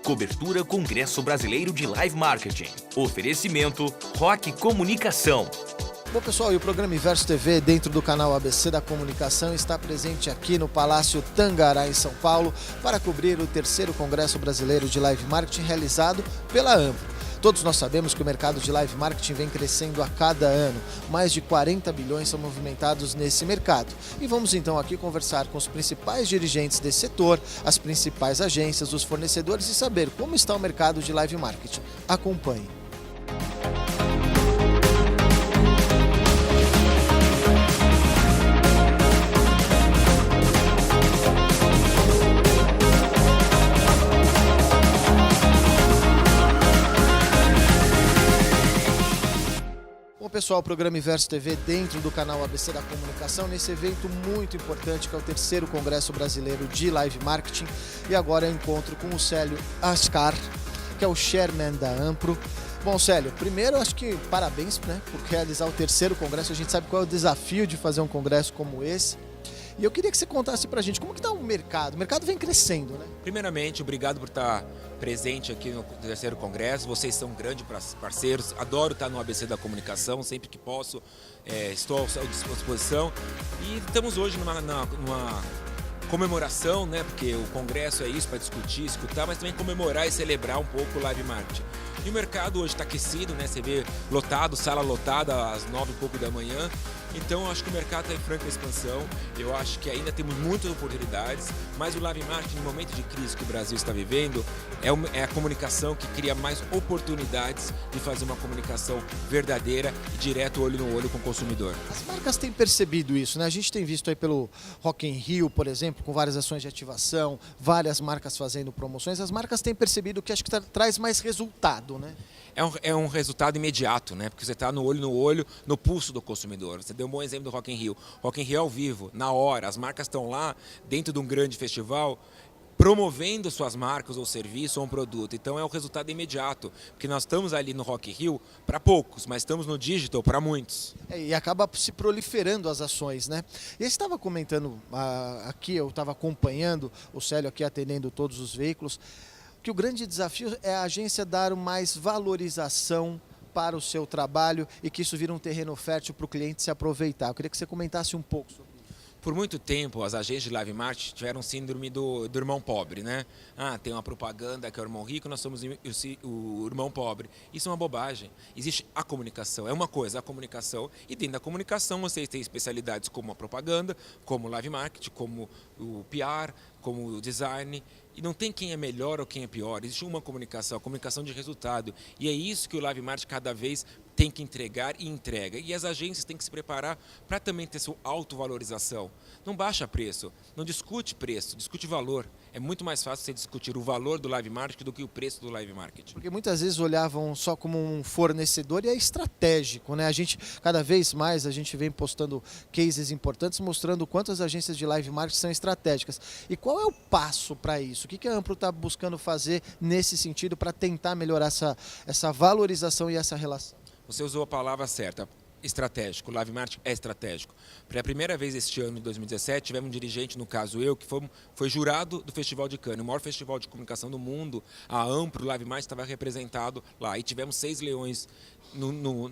Cobertura Congresso Brasileiro de Live Marketing. Oferecimento Rock Comunicação. Bom, pessoal, e o programa Inverso TV, dentro do canal ABC da Comunicação, está presente aqui no Palácio Tangará, em São Paulo, para cobrir o terceiro Congresso Brasileiro de Live Marketing realizado pela Ampro. Todos nós sabemos que o mercado de live marketing vem crescendo a cada ano. Mais de 40 bilhões são movimentados nesse mercado. E vamos então aqui conversar com os principais dirigentes desse setor, as principais agências, os fornecedores e saber como está o mercado de live marketing. Acompanhe. Bom, pessoal, o programa Inverso TV dentro do canal ABC da Comunicação, nesse evento muito importante que é o terceiro Congresso Brasileiro de Live Marketing. E agora eu encontro com o Célio Ascar, que é o chairman da Ampro. Bom, Célio, primeiro acho que parabéns, né, por realizar o terceiro congresso. A gente sabe qual é o desafio de fazer um congresso como esse. E eu queria que você contasse pra gente como que está o mercado. O mercado vem crescendo, né? Primeiramente, obrigado por estar presente aqui no terceiro congresso. Vocês são grandes parceiros. Adoro estar no ABC da Comunicação, sempre que posso. Estou à sua disposição. E estamos hoje numa comemoração, né? Porque o congresso é isso, para discutir, escutar, mas também comemorar e celebrar um pouco o live marketing. E o mercado hoje está aquecido, né? Você vê lotado, sala lotada às 9 e pouco da manhã. Então eu acho que o mercado está em franca expansão. Eu acho que ainda temos muitas oportunidades, mas o live marketing, no momento de crise que o Brasil está vivendo, é a comunicação que cria mais oportunidades de fazer uma comunicação verdadeira e direto olho no olho com o consumidor. As marcas têm percebido isso, né? A gente tem visto aí pelo Rock in Rio, por exemplo, com várias ações de ativação, várias marcas fazendo promoções. As marcas têm percebido que acho que traz mais resultado, né? É um resultado imediato, né? Porque você está no olho, no pulso do consumidor. Você deu um bom exemplo do Rock in Rio. Rock in Rio ao vivo, na hora. As marcas estão lá, dentro de um grande festival, promovendo suas marcas ou serviço ou um produto. Então é o resultado imediato. Porque nós estamos ali no Rock in Rio para poucos, mas estamos no digital para muitos. E acaba se proliferando as ações, né? E você estava comentando aqui, eu estava acompanhando o Célio aqui atendendo todos os veículos, que o grande desafio é a agência dar mais valorização para o seu trabalho e que isso vira um terreno fértil para o cliente se aproveitar. Eu queria que você comentasse um pouco sobre isso. Por muito tempo, as agências de live marketing tiveram síndrome do irmão pobre, né? Tem uma propaganda que é o irmão rico, nós somos o irmão pobre. Isso é uma bobagem. Existe a comunicação, é uma coisa, a comunicação. E dentro da comunicação, vocês têm especialidades como a propaganda, como o live marketing, como o PR, como o design. E não tem quem é melhor ou quem é pior. Existe uma comunicação, a comunicação de resultado. E é isso que o live marketing cada vez tem que entregar e entrega. E as agências têm que se preparar para também ter sua autovalorização. Não baixa preço, não discute preço, discute valor. É muito mais fácil você discutir o valor do live marketing do que o preço do live marketing. Porque muitas vezes olhavam só como um fornecedor e é estratégico, né? Cada vez mais, a gente vem postando cases importantes mostrando o quanto as agências de live marketing são estratégicas. E qual é o passo para isso? O que a Ampro está buscando fazer nesse sentido para tentar melhorar essa valorização e essa relação? Você usou a palavra certa. Estratégico, o live marketing é estratégico. Pela primeira vez este ano, em 2017, tivemos um dirigente, no caso eu, que foi jurado do Festival de Cannes, o maior festival de comunicação do mundo. A Ampro, o live marketing, estava representado lá e tivemos 6 leões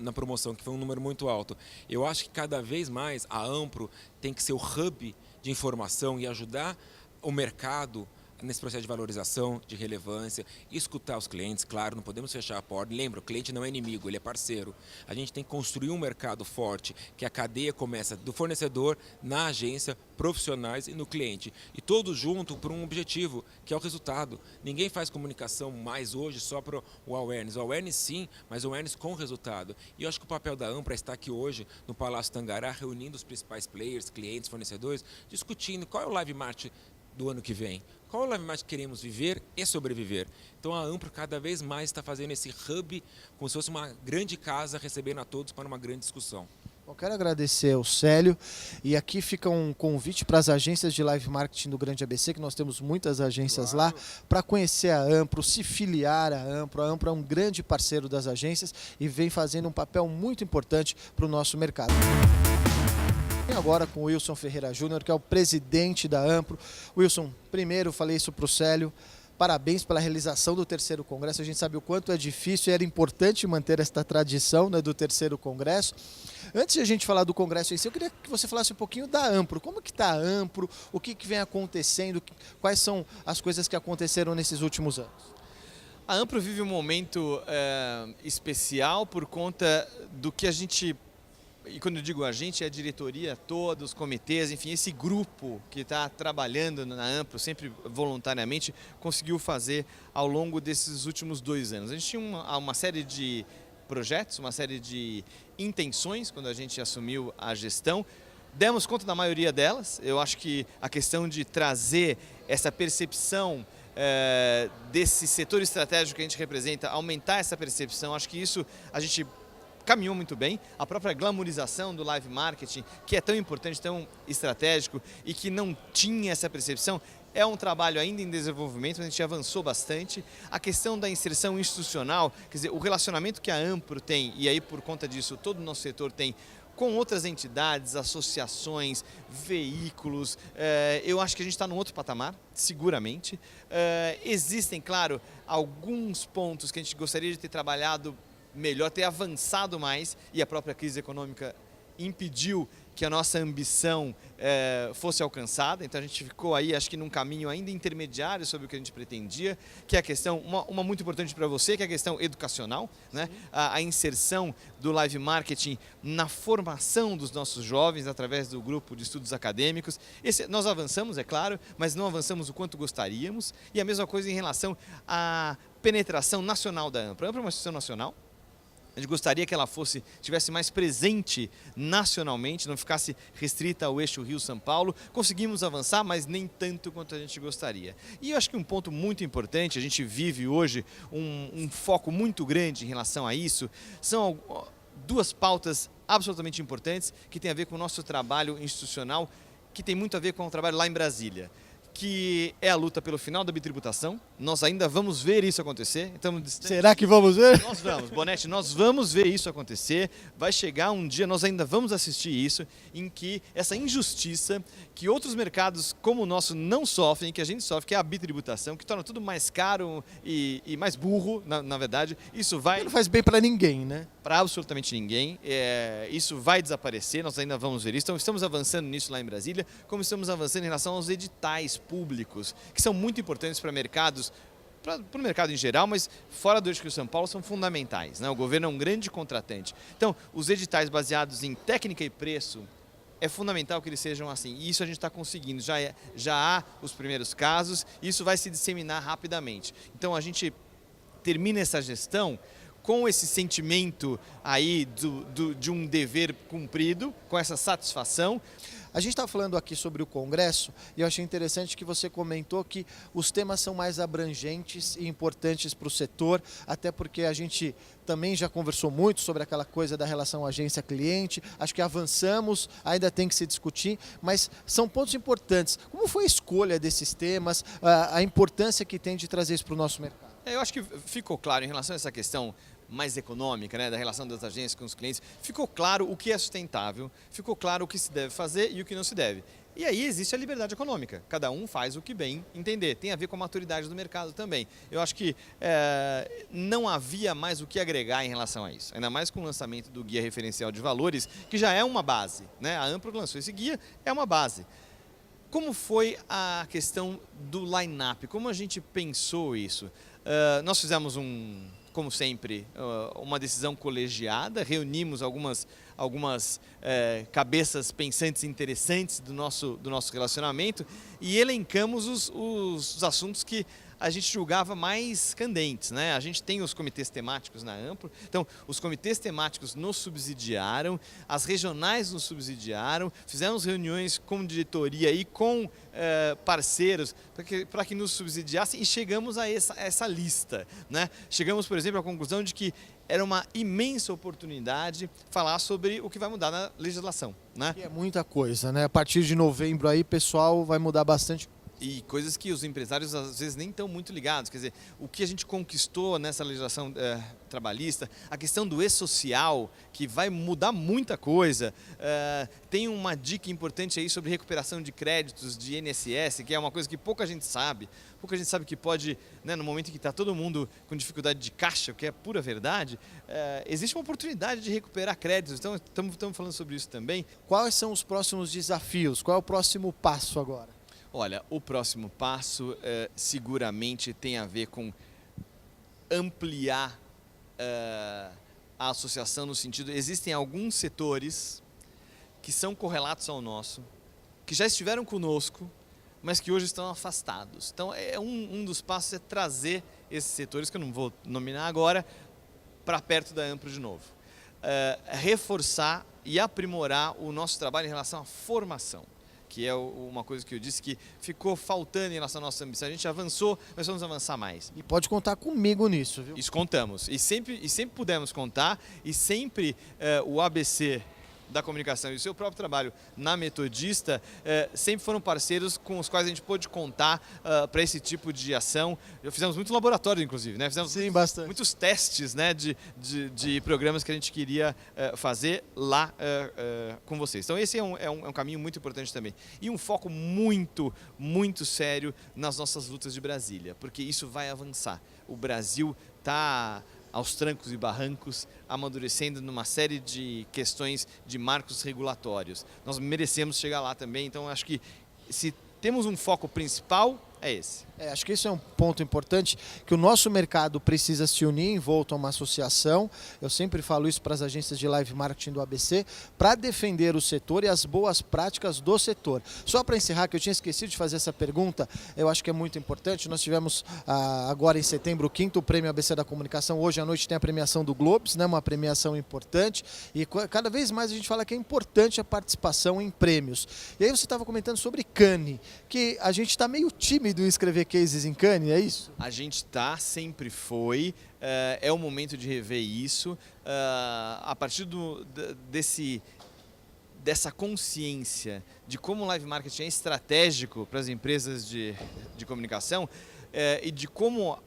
na promoção, que foi um número muito alto. Eu acho que cada vez mais a Ampro tem que ser o hub de informação e ajudar o mercado nesse processo de valorização, de relevância, escutar os clientes, claro, não podemos fechar a porta. Lembra, o cliente não é inimigo, ele é parceiro. A gente tem que construir um mercado forte, que a cadeia começa do fornecedor, na agência, profissionais e no cliente. E todos juntos por um objetivo, que é o resultado. Ninguém faz comunicação mais hoje só para o awareness. O awareness sim, mas o awareness com resultado. E eu acho que o papel da Ampro é estar aqui hoje no Palácio Tangará, reunindo os principais players, clientes, fornecedores, discutindo qual é o live marketing do ano que vem. Qual é o live marketing que queremos viver e sobreviver? Então a Ampro cada vez mais está fazendo esse hub como se fosse uma grande casa recebendo a todos para uma grande discussão. Eu quero agradecer ao Célio e aqui fica um convite para as agências de live marketing do Grande ABC, que nós temos muitas agências lá, para conhecer a Ampro, se filiar à Ampro. A Ampro é um grande parceiro das agências e vem fazendo um papel muito importante para o nosso mercado. Agora com o Wilson Ferreira Júnior, que é o presidente da Ampro. Wilson, primeiro falei isso para o Célio, parabéns pela realização do terceiro congresso. A gente sabe o quanto é difícil e era importante manter esta tradição, né, do terceiro congresso. Antes de a gente falar do congresso em si, eu queria que você falasse um pouquinho da Ampro. Como que está a Ampro? O que vem acontecendo? Quais são as coisas que aconteceram nesses últimos anos? A Ampro vive um momento especial por conta do que a gente, e quando eu digo a gente, é a diretoria toda, os comitês, enfim, esse grupo que está trabalhando na Ampro, sempre voluntariamente, conseguiu fazer ao longo desses últimos 2 anos. A gente tinha uma série de projetos, uma série de intenções quando a gente assumiu a gestão. Demos conta da maioria delas. Eu acho que a questão de trazer essa percepção desse setor estratégico que a gente representa, aumentar essa percepção, acho que isso a gente caminhou muito bem. A própria glamourização do live marketing, que é tão importante, tão estratégico e que não tinha essa percepção, é um trabalho ainda em desenvolvimento, mas a gente avançou bastante. A questão da inserção institucional, quer dizer, o relacionamento que a Ampro tem, e aí por conta disso todo o nosso setor tem, com outras entidades, associações, veículos, eu acho que a gente está num outro patamar, seguramente. Existem, claro, alguns pontos que a gente gostaria de ter trabalhado melhor, ter avançado mais, e a própria crise econômica impediu que a nossa ambição fosse alcançada. Então a gente ficou aí, acho que num caminho ainda intermediário sobre o que a gente pretendia, que é a questão, uma muito importante para você, que é a questão educacional, né? A inserção do live marketing na formação dos nossos jovens através do grupo de estudos acadêmicos. Nós avançamos, é claro, mas não avançamos o quanto gostaríamos. E a mesma coisa em relação à penetração nacional da Ampro. A Ampro é uma instituição nacional. A gente gostaria que ela tivesse mais presente nacionalmente, não ficasse restrita ao eixo Rio-São Paulo. Conseguimos avançar, mas nem tanto quanto a gente gostaria. E eu acho que um ponto muito importante, a gente vive hoje um foco muito grande em relação a isso, são 2 pautas absolutamente importantes que tem a ver com o nosso trabalho institucional, que tem muito a ver com o trabalho lá em Brasília, que é a luta pelo final da bitributação. Nós ainda vamos ver isso acontecer. Será que vamos ver? Nós vamos, Bonetti, nós vamos ver isso acontecer. Vai chegar um dia, nós ainda vamos assistir isso, em que essa injustiça que outros mercados como o nosso não sofrem, que a gente sofre, que é a bitributação, que torna tudo mais caro e mais burro, na verdade, isso vai... Não faz bem para ninguém, né? Para absolutamente ninguém. Isso vai desaparecer, nós ainda vamos ver isso. Então estamos avançando nisso lá em Brasília, como estamos avançando em relação aos editais públicos, que são muito importantes para mercados, para o mercado em geral, mas fora do eixo Rio-São Paulo são fundamentais, né? O governo é um grande contratante. Então, os editais baseados em técnica e preço, é fundamental que eles sejam assim. E isso a gente está conseguindo. Já há os primeiros casos, e isso vai se disseminar rapidamente. Então, a gente termina essa gestão com esse sentimento aí de um dever cumprido, com essa satisfação. A gente está falando aqui sobre o Congresso e eu achei interessante que você comentou que os temas são mais abrangentes e importantes para o setor, até porque a gente também já conversou muito sobre aquela coisa da relação agência-cliente. Acho que avançamos, ainda tem que se discutir, mas são pontos importantes. Como foi a escolha desses temas, a importância que tem de trazer isso para o nosso mercado? Eu acho que ficou claro em relação a essa questão mais econômica, né, da relação das agências com os clientes, ficou claro o que é sustentável, ficou claro o que se deve fazer e o que não se deve. E aí existe a liberdade econômica, cada um faz o que bem entender, tem a ver com a maturidade do mercado também. Eu acho que não havia mais o que agregar em relação a isso, ainda mais com o lançamento do Guia Referencial de Valores, que já é uma base, né? A Ampro lançou esse guia, é uma base. Como foi a questão do line-up? Como a gente pensou isso? Nós fizemos como sempre, uma decisão colegiada, reunimos algumas cabeças pensantes interessantes do nosso relacionamento e elencamos os assuntos que a gente julgava mais candentes, né? A gente tem os comitês temáticos na Ampro, então os comitês temáticos nos subsidiaram, as regionais nos subsidiaram, fizemos reuniões com diretoria e com parceiros para que nos subsidiassem e chegamos a essa lista, né? Chegamos, por exemplo, à conclusão de que era uma imensa oportunidade falar sobre o que vai mudar na legislação, né? E é muita coisa, né? A partir de novembro aí, pessoal, vai mudar bastante. E coisas que os empresários às vezes nem estão muito ligados. Quer dizer, o que a gente conquistou nessa legislação trabalhista, a questão do e-social, que vai mudar muita coisa. Tem uma dica importante aí sobre recuperação de créditos de INSS, que é uma coisa que pouca gente sabe. Pouca gente sabe que pode, né, no momento em que está todo mundo com dificuldade de caixa, o que é pura verdade, existe uma oportunidade de recuperar créditos. Então, estamos falando sobre isso também. Quais são os próximos desafios? Qual é o próximo passo agora? Olha, o próximo passo seguramente tem a ver com ampliar a associação no sentido... Existem alguns setores que são correlatos ao nosso, que já estiveram conosco, mas que hoje estão afastados. Então, um dos passos é trazer esses setores, que eu não vou nominar agora, para perto da Ampro de novo. Reforçar e aprimorar o nosso trabalho em relação à formação, que é uma coisa que eu disse que ficou faltando em relação à nossa ambição. A gente avançou, mas vamos avançar mais. E pode contar comigo nisso, viu? Isso contamos. E sempre pudemos contar, e sempre o ABC da comunicação e o seu próprio trabalho na Metodista sempre foram parceiros com os quais a gente pôde contar para esse tipo de ação. Fizemos muito laboratório, inclusive, né? Fizemos muitos testes, né, de programas que a gente queria fazer lá com vocês. Então esse é um caminho muito importante também. E um foco muito, muito sério nas nossas lutas de Brasília, porque isso vai avançar. O Brasil está aos trancos e barrancos, amadurecendo numa série de questões de marcos regulatórios. Nós merecemos chegar lá também, então acho que se temos um foco principal, é esse. Acho que esse é um ponto importante, que o nosso mercado precisa se unir em volta a uma associação. Eu sempre falo isso para as agências de live marketing do ABC, para defender o setor e as boas práticas do setor. Só para encerrar, que eu tinha esquecido de fazer essa pergunta, eu acho que é muito importante. Nós tivemos agora em setembro o 5º Prêmio ABC da Comunicação. Hoje à noite tem a premiação do Globes, né, uma premiação importante. E cada vez mais a gente fala que é importante a participação em prêmios. E aí você estava comentando sobre Cannes, que a gente está meio tímido em escrever cases em Cannes, é isso? A gente sempre foi. É o momento de rever isso. A partir dessa consciência de como o live marketing é estratégico para as empresas de comunicação e de como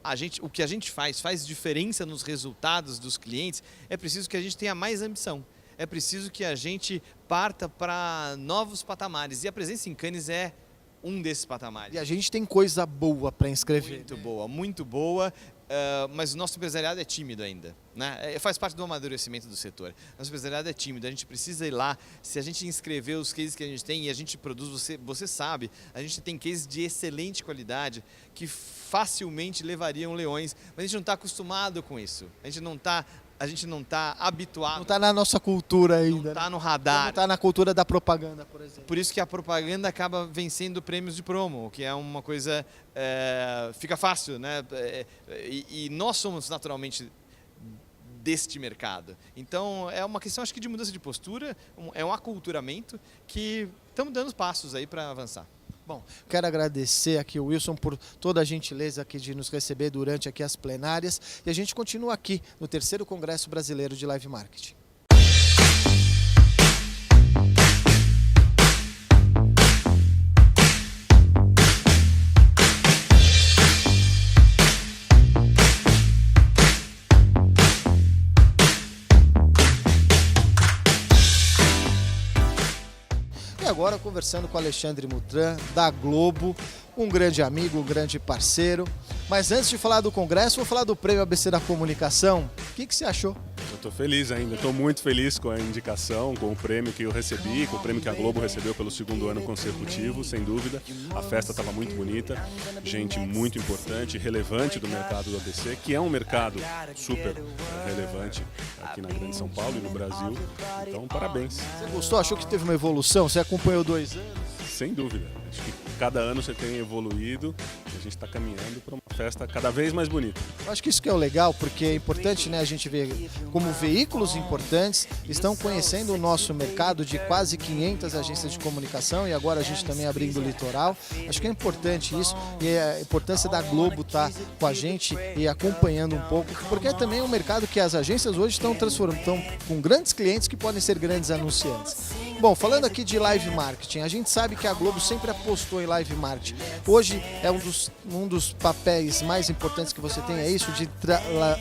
o que a gente faz diferença nos resultados dos clientes, é preciso que a gente tenha mais ambição. É preciso que a gente parta para novos patamares. E a presença em Cannes é um desses patamares. E a gente tem coisa boa para inscrever. Muito boa, mas o nosso empresariado é tímido ainda, né? Faz parte do amadurecimento do setor. Nosso empresariado é tímido, a gente precisa ir lá. Se a gente inscrever os cases que a gente tem e a gente produz, você sabe, a gente tem cases de excelente qualidade que facilmente levariam leões, mas a gente não está acostumado com isso. A gente não está habituado. Não está na nossa cultura ainda. Não está no radar. Não está na cultura da propaganda, por exemplo. Por isso que a propaganda acaba vencendo prêmios de promo, que é uma coisa... fica fácil, né? E nós somos naturalmente deste mercado. Então é uma questão, acho que, de mudança de postura, é um aculturamento que estamos dando passos aí para avançar. Bom, quero agradecer aqui o Wilson por toda a gentileza aqui de nos receber durante aqui as plenárias, e a gente continua aqui no 3º Congresso Brasileiro de Live Marketing. Agora conversando com o Alexandre Mutran, da Globo, um grande amigo, um grande parceiro. Mas antes de falar do Congresso, vou falar do Prêmio ABC da Comunicação. O que você achou? Eu estou feliz ainda, estou muito feliz com a indicação, com o prêmio que eu recebi, com o prêmio que a Globo recebeu pelo 2º ano consecutivo, sem dúvida. A festa estava muito bonita, gente muito importante, relevante do mercado do ABC, que é um mercado super relevante aqui na Grande São Paulo e no Brasil. Então, parabéns. Você gostou? Achou que teve uma evolução? Você acompanhou 2 anos? Sem dúvida. Acho que cada ano você tem evoluído e a gente está caminhando para uma festa cada vez mais bonita. Eu acho que isso que é o legal, porque é importante, né, a gente ver como veículos importantes estão conhecendo o nosso mercado de quase 500 agências de comunicação, e agora a gente também abrindo o litoral. Acho que é importante isso, e a importância da Globo estar com a gente e acompanhando um pouco, porque é também um mercado que as agências hoje estão transformando, estão com grandes clientes que podem ser grandes anunciantes. Bom, falando aqui de live marketing, a gente sabe que a Globo sempre apostou em live marketing. Hoje é um dos papéis mais importantes que você tem, é isso? De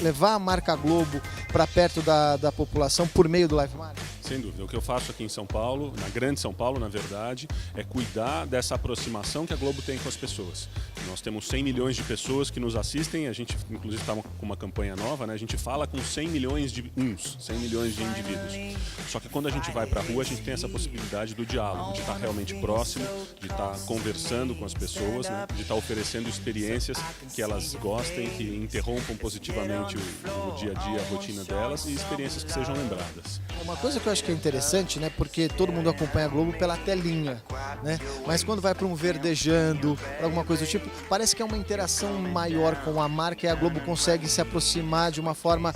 levar a marca Globo para perto da população por meio do live marketing? Sem dúvida. O que eu faço aqui em São Paulo, na grande São Paulo, na verdade, é cuidar dessa aproximação que a Globo tem com as pessoas. Nós temos 100 milhões de pessoas que nos assistem, a gente inclusive está com uma campanha nova, né? A gente fala com 100 milhões de 100 milhões de indivíduos. Só que quando a gente vai para a rua, a gente tem essa possibilidade do diálogo, de estar realmente próximo, de estar conversando com as pessoas, né? De estar oferecendo experiências que elas gostem, que interrompam positivamente o dia a dia, a rotina delas, e experiências que sejam lembradas. Uma coisa que eu acho que é interessante, né? Porque todo mundo acompanha a Globo pela telinha, né? Mas quando vai para um verdejando, para alguma coisa do tipo, parece que é uma interação maior com a marca e a Globo consegue se aproximar de uma forma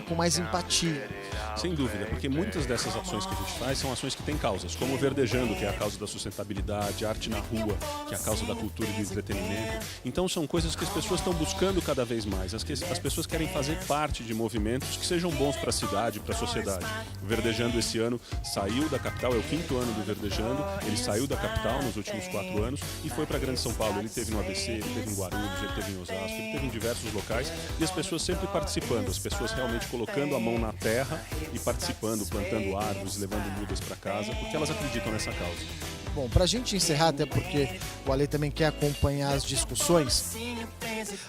com mais empatia. Sem dúvida, porque muitas dessas ações que a gente faz são ações que têm causas, como o Verdejando, que é a causa da sustentabilidade, Arte na Rua, que é a causa da cultura e do entretenimento. Então são coisas que as pessoas estão buscando cada vez mais. As pessoas querem fazer parte de movimentos que sejam bons para a cidade, para a sociedade. O Verdejando esse ano saiu da capital, é o 5º ano do Verdejando, ele saiu da capital nos últimos 4 anos e foi para a grande São Paulo. Ele teve no ABC, ele teve em Guarulhos, ele teve em Osasco, ele teve em diversos locais e as pessoas sempre participando, as pessoas realmente colocando a mão na terra e participando, plantando árvores, levando mudas para casa, porque elas acreditam nessa causa. Bom, para a gente encerrar, até porque o Ale também quer acompanhar as discussões,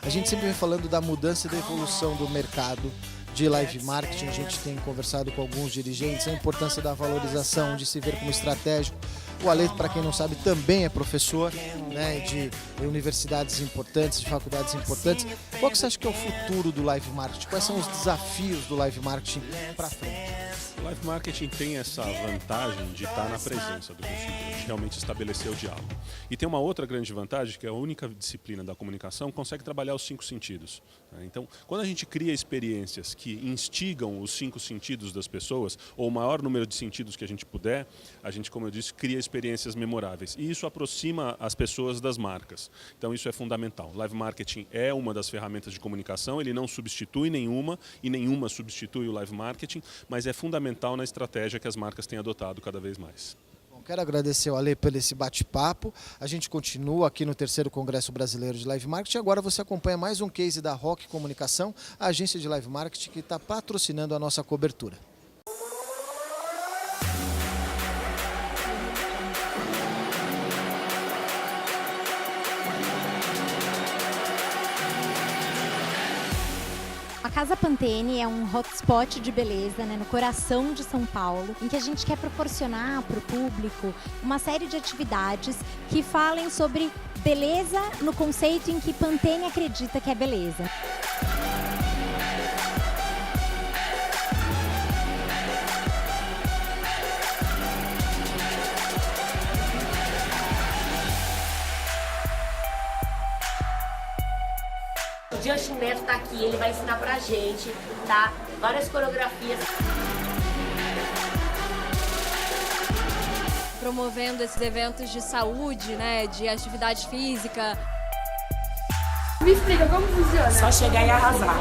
a gente sempre vem falando da mudança e da evolução do mercado de live marketing. A gente tem conversado com alguns dirigentes, a importância da valorização, de se ver como estratégico. O Ale, para quem não sabe, também é professor, né, de universidades importantes, de faculdades importantes. Qual que você acha que é o futuro do live marketing? Quais são os desafios do live marketing para frente? O live marketing tem essa vantagem de estar na presença do consumidor, de realmente estabelecer o diálogo. E tem uma outra grande vantagem, que é a única disciplina da comunicação que consegue trabalhar os 5 sentidos. Então, quando a gente cria experiências que instigam os 5 sentidos das pessoas, ou o maior número de sentidos que a gente puder, a gente, como eu disse, cria experiências memoráveis. E isso aproxima as pessoas das marcas. Então, isso é fundamental. Live marketing é uma das ferramentas de comunicação, ele não substitui nenhuma, e nenhuma substitui o live marketing, mas é fundamental na estratégia que as marcas têm adotado cada vez mais. Bom, quero agradecer ao Ale por esse bate-papo. A gente continua aqui no 3º Congresso Brasileiro de Live Marketing. Agora você acompanha mais um case da Rock Comunicação, a agência de live marketing que está patrocinando a nossa cobertura. A Casa Pantene é um hotspot de beleza, né, no coração de São Paulo, em que a gente quer proporcionar para o público uma série de atividades que falem sobre beleza no conceito em que Pantene acredita que é beleza. O Justin Neto tá aqui, ele vai ensinar pra gente, tá? Várias coreografias. Promovendo esses eventos de saúde, né, de atividade física. Me explica como funciona. Só chegar e arrasar.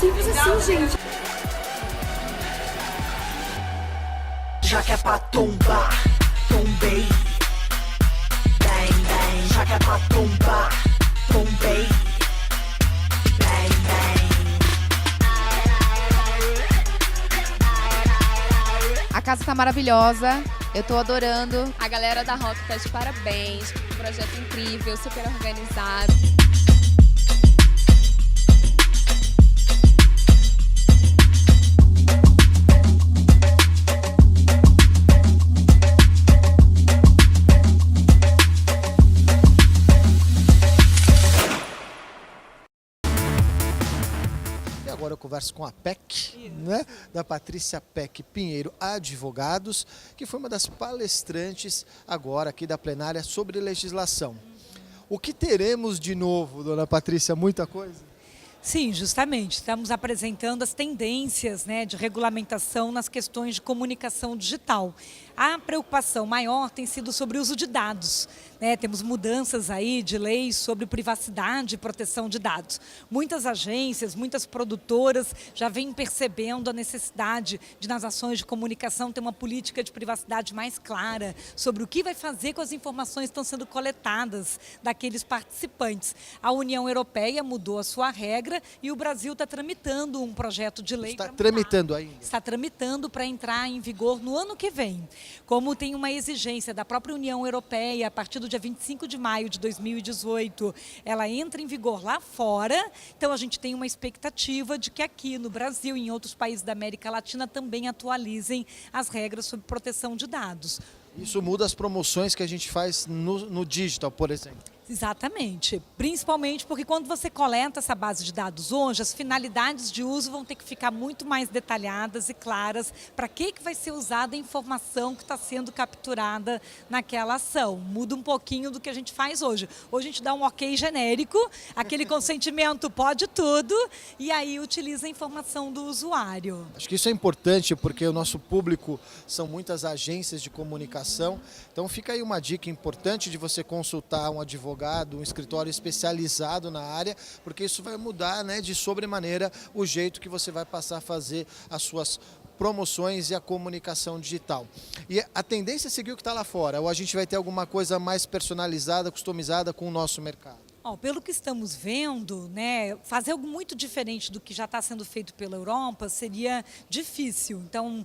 Simples assim, gente. Já que é pra tombar, tombei. Bang, bang. Já que é pra tombar, tombei. A casa tá maravilhosa, eu tô adorando. A galera da Rock tá de parabéns, um projeto incrível, super organizado. Agora eu converso com a PEC, né, da Patrícia PEC Pinheiro Advogados, que foi uma das palestrantes agora aqui da plenária sobre legislação. O que teremos de novo, dona Patrícia? Muita coisa? Sim, justamente. Estamos apresentando as tendências, né, de regulamentação nas questões de comunicação digital. A preocupação maior tem sido sobre o uso de dados. Temos mudanças aí de leis sobre privacidade e proteção de dados. Muitas agências, muitas produtoras já vêm percebendo a necessidade de, nas ações de comunicação, ter uma política de privacidade mais clara sobre o que vai fazer com as informações que estão sendo coletadas daqueles participantes. A União Europeia mudou a sua regra e o Brasil está tramitando um projeto de lei. Está tramitando ainda? Está tramitando para entrar em vigor no ano que vem. Como tem uma exigência da própria União Europeia, a partir do dia 25 de maio de 2018, ela entra em vigor lá fora, então a gente tem uma expectativa de que aqui no Brasil e em outros países da América Latina também atualizem as regras sobre proteção de dados. Isso muda as promoções que a gente faz no digital, por exemplo. Exatamente, principalmente porque quando você coleta essa base de dados hoje, as finalidades de uso vão ter que ficar muito mais detalhadas e claras para que vai ser usada a informação que está sendo capturada naquela ação. Muda um pouquinho do que a gente faz hoje. Hoje a gente dá um ok genérico, aquele consentimento pode tudo, e aí utiliza a informação do usuário. Acho que isso é importante porque o nosso público são muitas agências de comunicação, então fica aí uma dica importante de você consultar um advogado, um escritório especializado na área, porque isso vai mudar, de sobremaneira o jeito que você vai passar a fazer as suas promoções e a comunicação digital. E a tendência é seguir o que está lá fora, ou a gente vai ter alguma coisa mais personalizada, customizada com o nosso mercado? Pelo que estamos vendo, fazer algo muito diferente do que já está sendo feito pela Europa seria difícil. Então,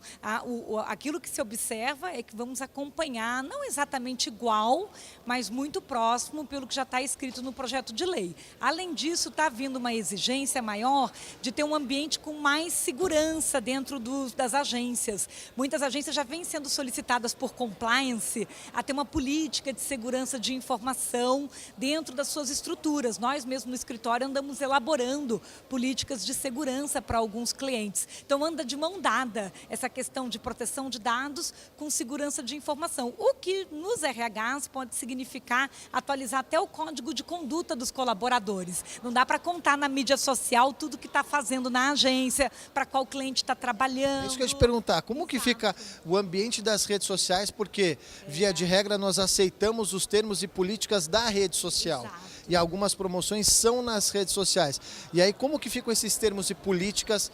aquilo que se observa é que vamos acompanhar, não exatamente igual, mas muito próximo pelo que já está escrito no projeto de lei. Além disso, está vindo uma exigência maior de ter um ambiente com mais segurança dentro das agências. Muitas agências já vêm sendo solicitadas por compliance a ter uma política de segurança de informação dentro das suas estruturas. Nós mesmos no escritório andamos elaborando políticas de segurança para alguns clientes. Então anda de mão dada essa questão de proteção de dados com segurança de informação. O que nos RHs pode significar atualizar até o código de conduta dos colaboradores. Não dá para contar na mídia social tudo que está fazendo na agência, para qual cliente está trabalhando. É isso que eu ia te perguntar, como que fica o ambiente das redes sociais, porque via de regra nós aceitamos os termos e políticas da rede social. Exato. E algumas promoções são nas redes sociais. E aí como que ficam esses termos e políticas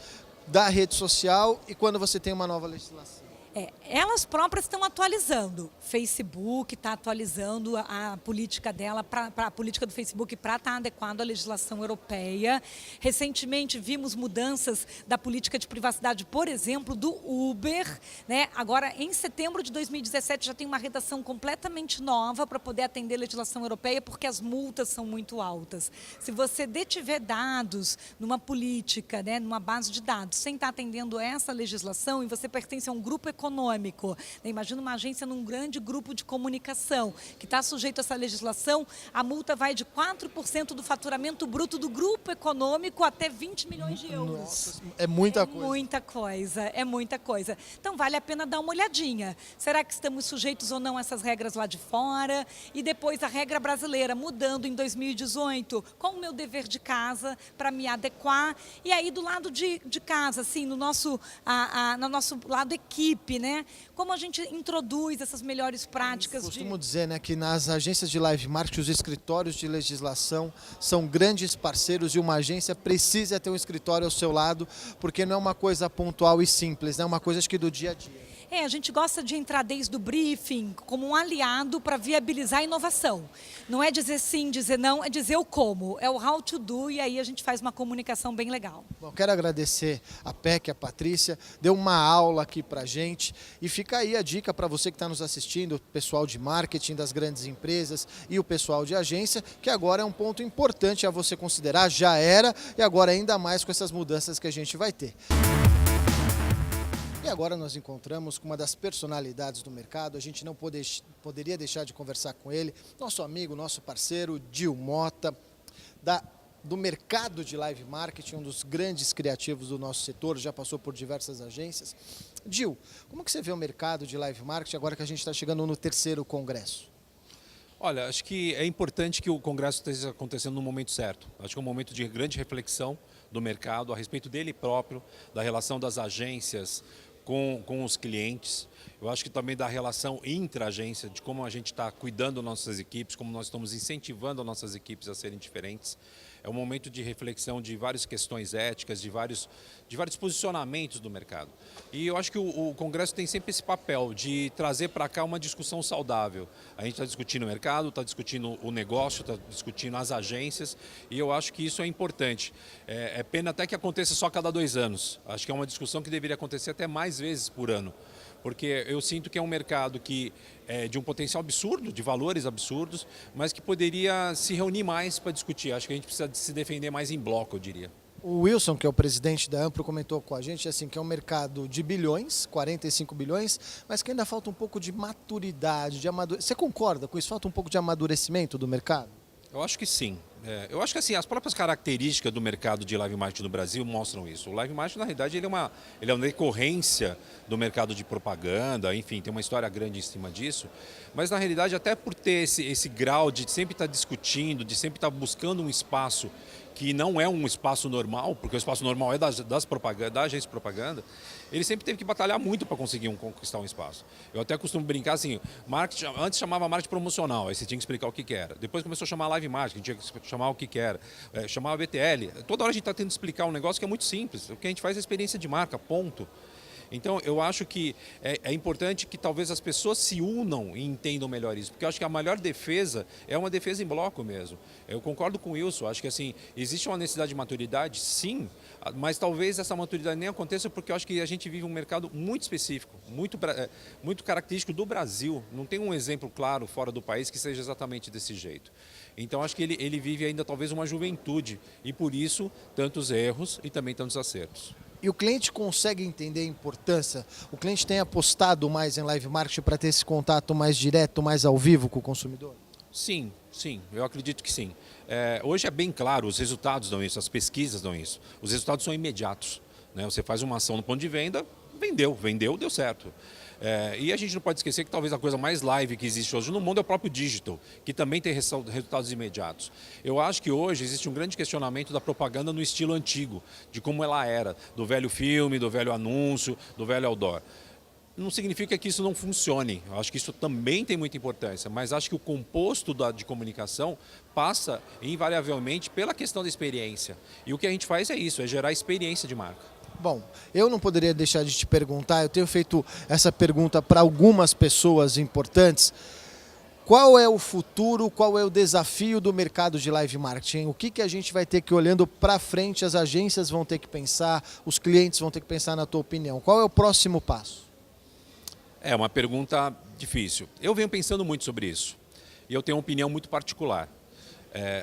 da rede social e quando você tem uma nova legislação? Elas próprias estão atualizando. Facebook está atualizando a política dela, a política do Facebook para estar adequado à legislação europeia. Recentemente vimos mudanças da política de privacidade, por exemplo, do Uber. Agora, em setembro de 2017, já tem uma redação completamente nova para poder atender a legislação europeia, porque as multas são muito altas. Se você detiver dados numa política, numa base de dados, sem estar atendendo essa legislação, e você pertence a um grupo econômico, imagina uma agência num grande grupo de comunicação que está sujeito a essa legislação, a multa vai de 4% do faturamento bruto do grupo econômico até 20 milhões de euros. Nossa, é muita coisa. É muita coisa. Então vale a pena dar uma olhadinha. Será que estamos sujeitos ou não a essas regras lá de fora? E depois a regra brasileira mudando em 2018, qual o meu dever de casa para me adequar? E aí do lado de casa, assim, no nosso lado equipe, como a gente introduz essas melhores práticas? Costumo dizer, que nas agências de live marketing, os escritórios de legislação são grandes parceiros e uma agência precisa ter um escritório ao seu lado, porque não é uma coisa pontual e simples, é uma coisa acho que do dia a dia. A gente gosta de entrar desde o briefing como um aliado para viabilizar a inovação. Não é dizer sim, dizer não, é dizer o como, é o how to do, e aí a gente faz uma comunicação bem legal. Bom, quero agradecer a PEC, a Patrícia, deu uma aula aqui pra gente e fica aí a dica para você que está nos assistindo, o pessoal de marketing das grandes empresas e o pessoal de agência, que agora é um ponto importante a você considerar, já era e agora ainda mais com essas mudanças que a gente vai ter. E agora nós encontramos com uma das personalidades do mercado, a gente não poderia deixar de conversar com ele, nosso amigo, nosso parceiro, Dil Mota, do mercado de live marketing, um dos grandes criativos do nosso setor, já passou por diversas agências. Dil, como que você vê o mercado de live marketing agora que a gente está chegando no 3º congresso? Olha, acho que é importante que o congresso esteja acontecendo no momento certo. Acho que é um momento de grande reflexão do mercado a respeito dele próprio, da relação das agências com os clientes. Eu acho que também da relação intra-agência, de como a gente está cuidando das nossas equipes, como nós estamos incentivando as nossas equipes a serem diferentes. É um momento de reflexão de várias questões éticas, de vários posicionamentos do mercado. E eu acho que o Congresso tem sempre esse papel de trazer para cá uma discussão saudável. A gente está discutindo o mercado, está discutindo o negócio, está discutindo as agências, e eu acho que isso é importante. É pena até que aconteça só a cada 2 anos. Acho que é uma discussão que deveria acontecer até mais vezes por ano. Porque eu sinto que é um mercado que é de um potencial absurdo, de valores absurdos, mas que poderia se reunir mais para discutir. Acho que a gente precisa se defender mais em bloco, eu diria. O Wilson, que é o presidente da Ampro, comentou com a gente assim, que é um mercado de bilhões, 45 bilhões, mas que ainda falta um pouco de maturidade, de amadurecimento. Você concorda com isso? Falta um pouco de amadurecimento do mercado? Eu acho que sim. Eu acho que assim, as próprias características do mercado de live marketing no Brasil mostram isso. O live marketing, na realidade, ele é uma decorrência do mercado de propaganda, enfim, tem uma história grande em cima disso. Mas, na realidade, até por ter esse grau de sempre estar discutindo, de sempre estar buscando um espaço que não é um espaço normal, porque o espaço normal é da agência de propaganda, ele sempre teve que batalhar muito para conseguir conquistar um espaço. Eu até costumo brincar assim, marketing, antes chamava marketing promocional, aí você tinha que explicar o que era. Depois começou a chamar live marketing, tinha que chamar o que era. Chamava BTL. Toda hora a gente está tendo que explicar um negócio que é muito simples. O que a gente faz é experiência de marca, ponto. Então, eu acho que é importante que talvez as pessoas se unam e entendam melhor isso, porque eu acho que a melhor defesa é uma defesa em bloco mesmo. Eu concordo com o Wilson, acho que assim, existe uma necessidade de maturidade, sim, mas talvez essa maturidade nem aconteça porque eu acho que a gente vive um mercado muito específico, muito característico do Brasil. Não tem um exemplo claro fora do país que seja exatamente desse jeito. Então, acho que ele vive ainda talvez uma juventude e por isso tantos erros e também tantos acertos. E o cliente consegue entender a importância? O cliente tem apostado mais em live marketing para ter esse contato mais direto, mais ao vivo com o consumidor? Sim, eu acredito que sim. Hoje é bem claro, os resultados dão isso, as pesquisas dão isso. Os resultados são imediatos, né? Você faz uma ação no ponto de venda, vendeu, deu certo. E a gente não pode esquecer que talvez a coisa mais live que existe hoje no mundo é o próprio digital, que também tem resultados imediatos. Eu acho que hoje existe um grande questionamento da propaganda no estilo antigo, de como ela era, do velho filme, do velho anúncio, do velho outdoor. Não significa que isso não funcione, eu acho que isso também tem muita importância, mas acho que o composto de comunicação passa invariavelmente pela questão da experiência. E o que a gente faz é isso, é gerar experiência de marca. Bom, eu não poderia deixar de te perguntar, eu tenho feito essa pergunta para algumas pessoas importantes. Qual é o futuro, qual é o desafio do mercado de live marketing? O que a gente vai ter que ir olhando para frente, as agências vão ter que pensar, os clientes vão ter que pensar, na tua opinião? Qual é o próximo passo? É uma pergunta difícil. Eu venho pensando muito sobre isso e eu tenho uma opinião muito particular.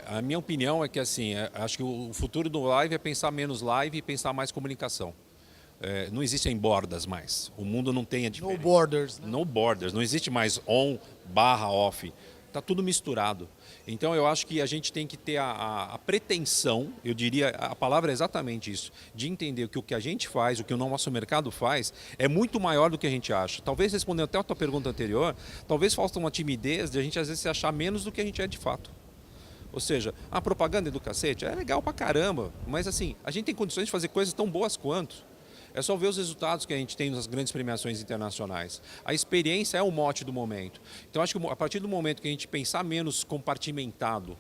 A minha opinião é que assim, acho que o futuro do live é pensar menos live e pensar mais comunicação. Não existem bordas mais. O mundo não tem a diferença. No borders. Né? No borders. Não existe mais on/off. Está tudo misturado. Então eu acho que a gente tem que ter a pretensão, eu diria, a palavra é exatamente isso, de entender que o que a gente faz, o que o nosso mercado faz, é muito maior do que a gente acha. Talvez, respondendo até a tua pergunta anterior, talvez falta uma timidez de a gente às vezes se achar menos do que a gente é de fato. Ou seja, a propaganda do cacete é legal pra caramba, mas assim, a gente tem condições de fazer coisas tão boas quanto. É só ver os resultados que a gente tem nas grandes premiações internacionais. A experiência é o mote do momento. Então, acho que a partir do momento que a gente pensar menos compartimentado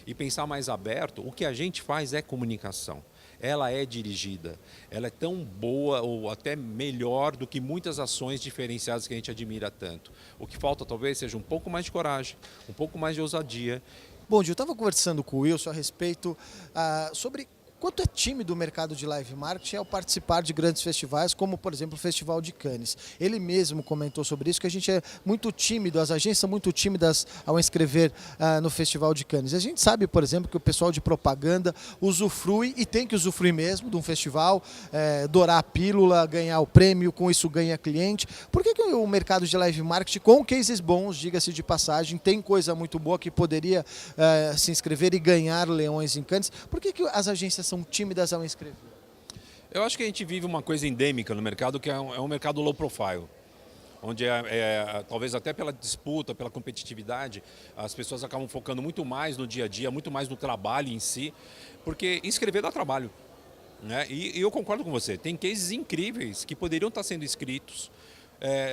e pensar mais aberto, o que a gente faz é comunicação. Ela é dirigida, ela é tão boa ou até melhor do que muitas ações diferenciadas que a gente admira tanto. O que falta talvez seja um pouco mais de coragem, um pouco mais de ousadia. Bom, Gil, eu estava conversando com o Wilson a respeito sobre quanto é tímido o mercado de live marketing ao participar de grandes festivais, como, por exemplo, o Festival de Cannes. Ele mesmo comentou sobre isso, que a gente é muito tímido, as agências são muito tímidas ao inscrever no Festival de Cannes. A gente sabe, por exemplo, que o pessoal de propaganda usufrui, e tem que usufruir mesmo, de um festival, dourar a pílula, ganhar o prêmio, com isso ganha cliente. Por que o mercado de live marketing, com cases bons, diga-se de passagem, tem coisa muito boa que poderia se inscrever e ganhar leões em Cannes? Por que as agências são tímidas ao inscrever? Eu acho que a gente vive uma coisa endêmica no mercado, que é um mercado low profile, onde talvez até pela disputa, pela competitividade, as pessoas acabam focando muito mais no dia a dia, muito mais no trabalho em si, porque inscrever dá trabalho, né? E eu concordo com você, tem cases incríveis que poderiam estar sendo inscritos,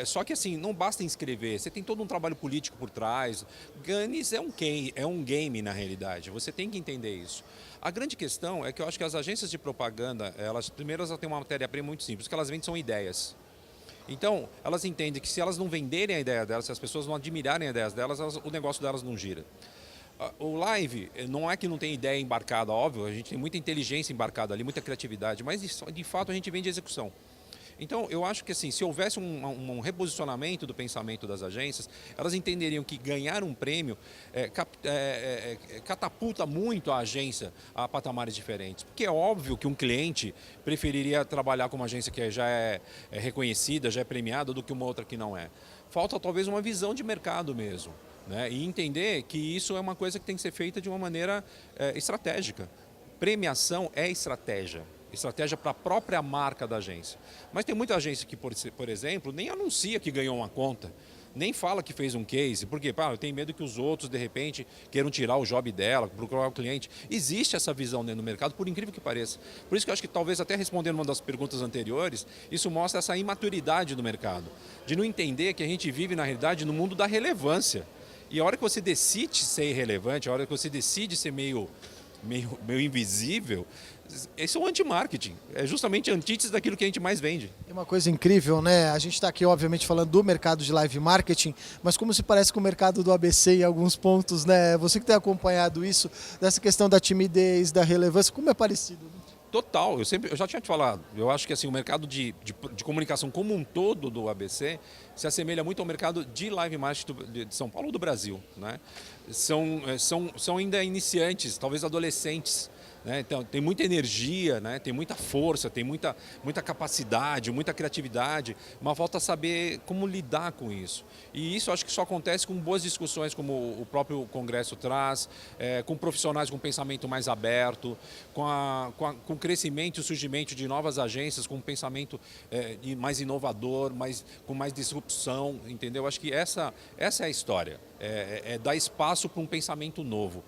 Só que assim, não basta inscrever, você tem todo um trabalho político por trás. Cannes é um game na realidade, você tem que entender isso. A grande questão é que eu acho que as agências de propaganda, elas têm uma matéria-prima muito simples, o que elas vendem são ideias. Então, elas entendem que se elas não venderem a ideia delas, se as pessoas não admirarem as ideias delas, o negócio delas não gira. O live, não é que não tem ideia embarcada, óbvio, a gente tem muita inteligência embarcada ali, muita criatividade, mas de fato a gente vende execução. Então, eu acho que assim, se houvesse um reposicionamento do pensamento das agências, elas entenderiam que ganhar um prêmio catapulta muito a agência a patamares diferentes. Porque é óbvio que um cliente preferiria trabalhar com uma agência que já é reconhecida, já é premiada, do que uma outra que não é. Falta talvez uma visão de mercado mesmo, né? E entender que isso é uma coisa que tem que ser feita de uma maneira estratégica. Premiação é estratégia para a própria marca da agência. Mas tem muita agência que, por exemplo, nem anuncia que ganhou uma conta, nem fala que fez um case, porque eu tenho medo que os outros, de repente, queiram tirar o job dela, procurar o cliente. Existe essa visão dentro do mercado, por incrível que pareça. Por isso que eu acho que talvez até respondendo uma das perguntas anteriores, isso mostra essa imaturidade do mercado, de não entender que a gente vive, na realidade, no mundo da relevância. E a hora que você decide ser irrelevante, a hora que você decide ser meio invisível, esse é o anti-marketing, é justamente a antítese daquilo que a gente mais vende. É uma coisa incrível, né? A gente está aqui, obviamente, falando do mercado de live marketing, mas como se parece com o mercado do ABC em alguns pontos, né? Você que tem acompanhado isso, dessa questão da timidez, da relevância, como é parecido? Total, eu já tinha te falado, eu acho que assim, o mercado de comunicação como um todo do ABC se assemelha muito ao mercado de live marketing de São Paulo ou do Brasil, né? São ainda iniciantes, talvez adolescentes, né? Então, tem muita energia, né? Tem muita força, tem muita capacidade, muita criatividade, mas falta saber como lidar com isso. E isso acho que só acontece com boas discussões, como o próprio Congresso traz, com profissionais com pensamento mais aberto, com o crescimento e o surgimento de novas agências com um pensamento mais inovador, com mais disrupção, entendeu? Acho que essa é a história, é dar espaço para um pensamento novo.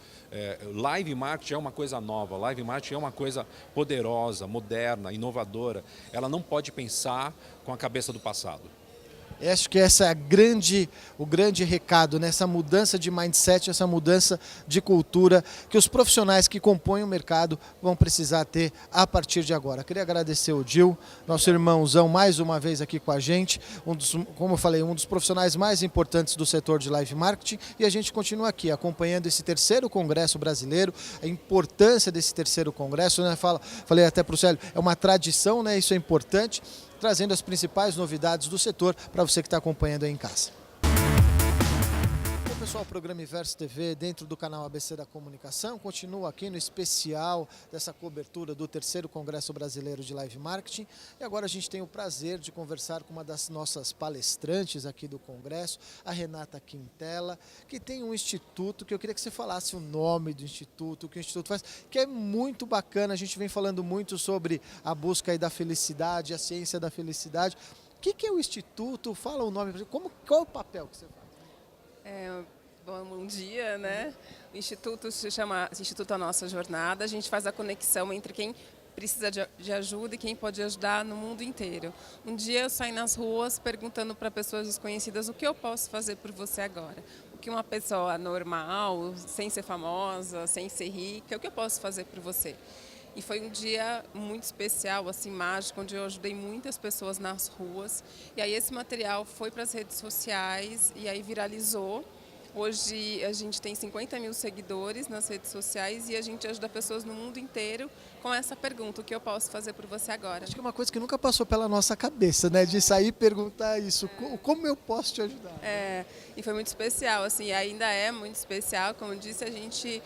Live marketing é uma coisa nova, live marketing é uma coisa poderosa, moderna, inovadora. Ela não pode pensar com a cabeça do passado. Acho que essa é o grande recado, né? Essa mudança de mindset, essa mudança de cultura que os profissionais que compõem o mercado vão precisar ter a partir de agora. Queria agradecer o Gil, nosso irmãozão, mais uma vez aqui com a gente, como eu falei, um dos profissionais mais importantes do setor de live marketing, e a gente continua aqui acompanhando esse terceiro congresso brasileiro, a importância desse terceiro congresso, né? Falei até para o Célio, é uma tradição, né? Isso é importante, trazendo as principais novidades do setor para você que está acompanhando aí em casa. Bom, pessoal, o programa Inverso TV, dentro do canal ABC da Comunicação, continua aqui no especial dessa cobertura do terceiro Congresso Brasileiro de Live Marketing. E agora a gente tem o prazer de conversar com uma das nossas palestrantes aqui do Congresso, a Renata Quintela, que tem um instituto, que eu queria que você falasse o nome do instituto, o que o instituto faz, que é muito bacana. A gente vem falando muito sobre a busca aí da felicidade, a ciência da felicidade. O que é o instituto? Fala o nome, qual é o papel que você faz? Bom dia, né? O Instituto se chama Instituto A Nossa Jornada. A gente faz a conexão entre quem precisa de ajuda e quem pode ajudar no mundo inteiro. Um dia eu saí nas ruas perguntando para pessoas desconhecidas o que eu posso fazer por você agora. O que uma pessoa normal, sem ser famosa, sem ser rica, o que eu posso fazer por você? E foi um dia muito especial, assim, mágico, onde eu ajudei muitas pessoas nas ruas. E aí esse material foi para as redes sociais e aí viralizou. Hoje a gente tem 50 mil seguidores nas redes sociais e a gente ajuda pessoas no mundo inteiro com essa pergunta, o que eu posso fazer por você agora? Acho que é uma coisa que nunca passou pela nossa cabeça, né? De sair e perguntar isso, como eu posso te ajudar? E foi muito especial, assim, ainda é muito especial, como eu disse, a gente...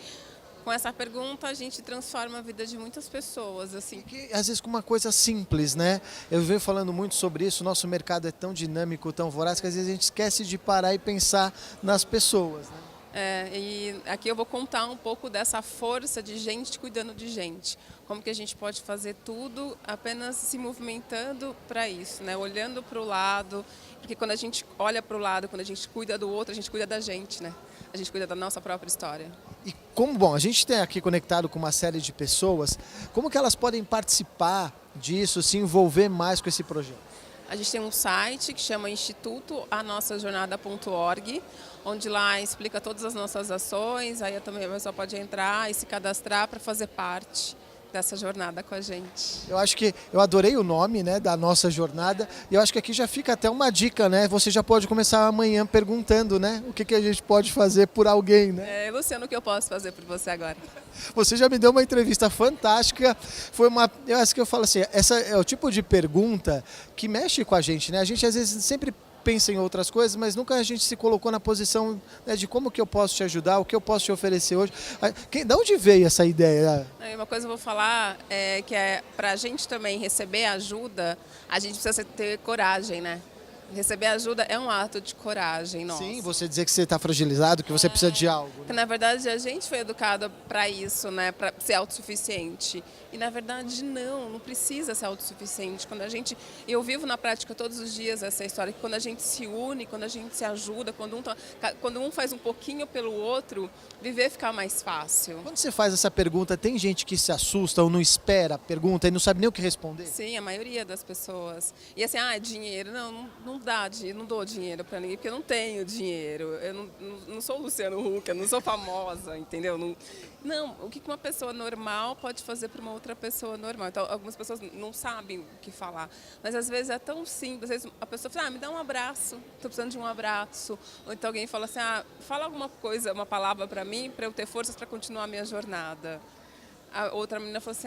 Com essa pergunta, a gente transforma a vida de muitas pessoas, assim. Às vezes com uma coisa simples, né? Eu venho falando muito sobre isso, nosso mercado é tão dinâmico, tão voraz, que às vezes a gente esquece de parar e pensar nas pessoas, né? E aqui eu vou contar um pouco dessa força de gente cuidando de gente. Como que a gente pode fazer tudo apenas se movimentando para isso, né? Olhando para o lado, porque quando a gente olha para o lado, quando a gente cuida do outro, a gente cuida da gente, né? A gente cuida da nossa própria história. E bom, a gente tem aqui conectado com uma série de pessoas, como que elas podem participar disso, se envolver mais com esse projeto? A gente tem um site que chama institutoanossajornada.org, onde lá explica todas as nossas ações, aí também a pessoa pode entrar e se cadastrar para fazer parte dessa jornada com a gente. Eu acho que eu adorei o nome, né, da nossa jornada, e eu acho que aqui já fica até uma dica, né? Você já pode começar amanhã perguntando, né, o que a gente pode fazer por alguém, né? Luciano, o que eu posso fazer por você agora? Você já me deu uma entrevista fantástica, eu acho que eu falo assim, essa é o tipo de pergunta que mexe com a gente, né? A gente às vezes sempre pensa em outras coisas, mas nunca a gente se colocou na posição, né, de como que eu posso te ajudar, o que eu posso te oferecer hoje. De onde veio essa ideia? Uma coisa eu vou falar é que para a gente também receber ajuda, a gente precisa ter coragem, né? Receber ajuda é um ato de coragem nossa. Sim, você dizer que você está fragilizado, que você precisa de algo. Porque, na verdade, a gente foi educada para isso, né? Para ser autossuficiente. E, na verdade, não precisa ser autossuficiente. Eu vivo na prática todos os dias essa história, que quando a gente se une, quando a gente se ajuda, quando um faz um pouquinho pelo outro, viver fica mais fácil. Quando você faz essa pergunta, tem gente que se assusta ou não espera a pergunta e não sabe nem o que responder? Sim, a maioria das pessoas. E assim, dinheiro, não dou dinheiro para ninguém, porque eu não tenho dinheiro. Eu não sou Luciano Huck, eu não sou famosa, entendeu? Não, o que uma pessoa normal pode fazer para uma outra pessoa normal? Então, algumas pessoas não sabem o que falar. Mas às vezes é tão simples. Às vezes a pessoa fala, me dá um abraço, estou precisando de um abraço. Ou então alguém fala assim, fala alguma coisa, uma palavra para mim, para eu ter forças para continuar a minha jornada. A outra menina falou assim,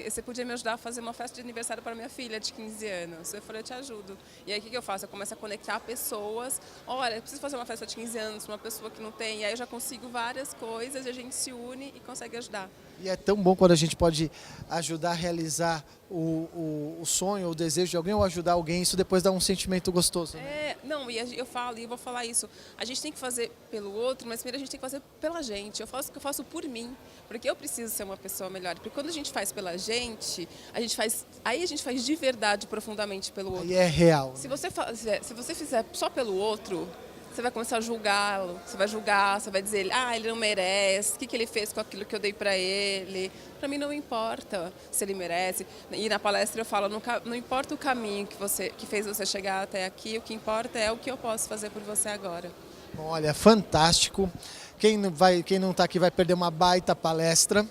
você podia me ajudar a fazer uma festa de aniversário para minha filha de 15 anos. Eu falei, eu te ajudo. E aí o que eu faço? Eu começo a conectar pessoas. Olha, eu preciso fazer uma festa de 15 anos para uma pessoa que não tem. E aí eu já consigo várias coisas e a gente se une e consegue ajudar. E é tão bom quando a gente pode ajudar a realizar o sonho, o desejo de alguém ou ajudar alguém. Isso depois dá um sentimento gostoso, né? Eu falo e eu vou falar isso. A gente tem que fazer pelo outro, mas primeiro a gente tem que fazer pela gente. Eu faço o que eu faço por mim, porque eu preciso ser uma pessoa melhor. Porque quando a gente faz pela gente, aí a gente faz de verdade, profundamente pelo outro. Aí é real. Se você fizer só pelo outro, você vai começar a julgá-lo, você vai julgar, você vai dizer, ele não merece, o que ele fez com aquilo que eu dei para ele. Para mim não importa se ele merece. E na palestra eu falo, não importa o caminho que fez você chegar até aqui, o que importa é o que eu posso fazer por você agora. Bom, olha, fantástico. Quem não está aqui vai perder uma baita palestra.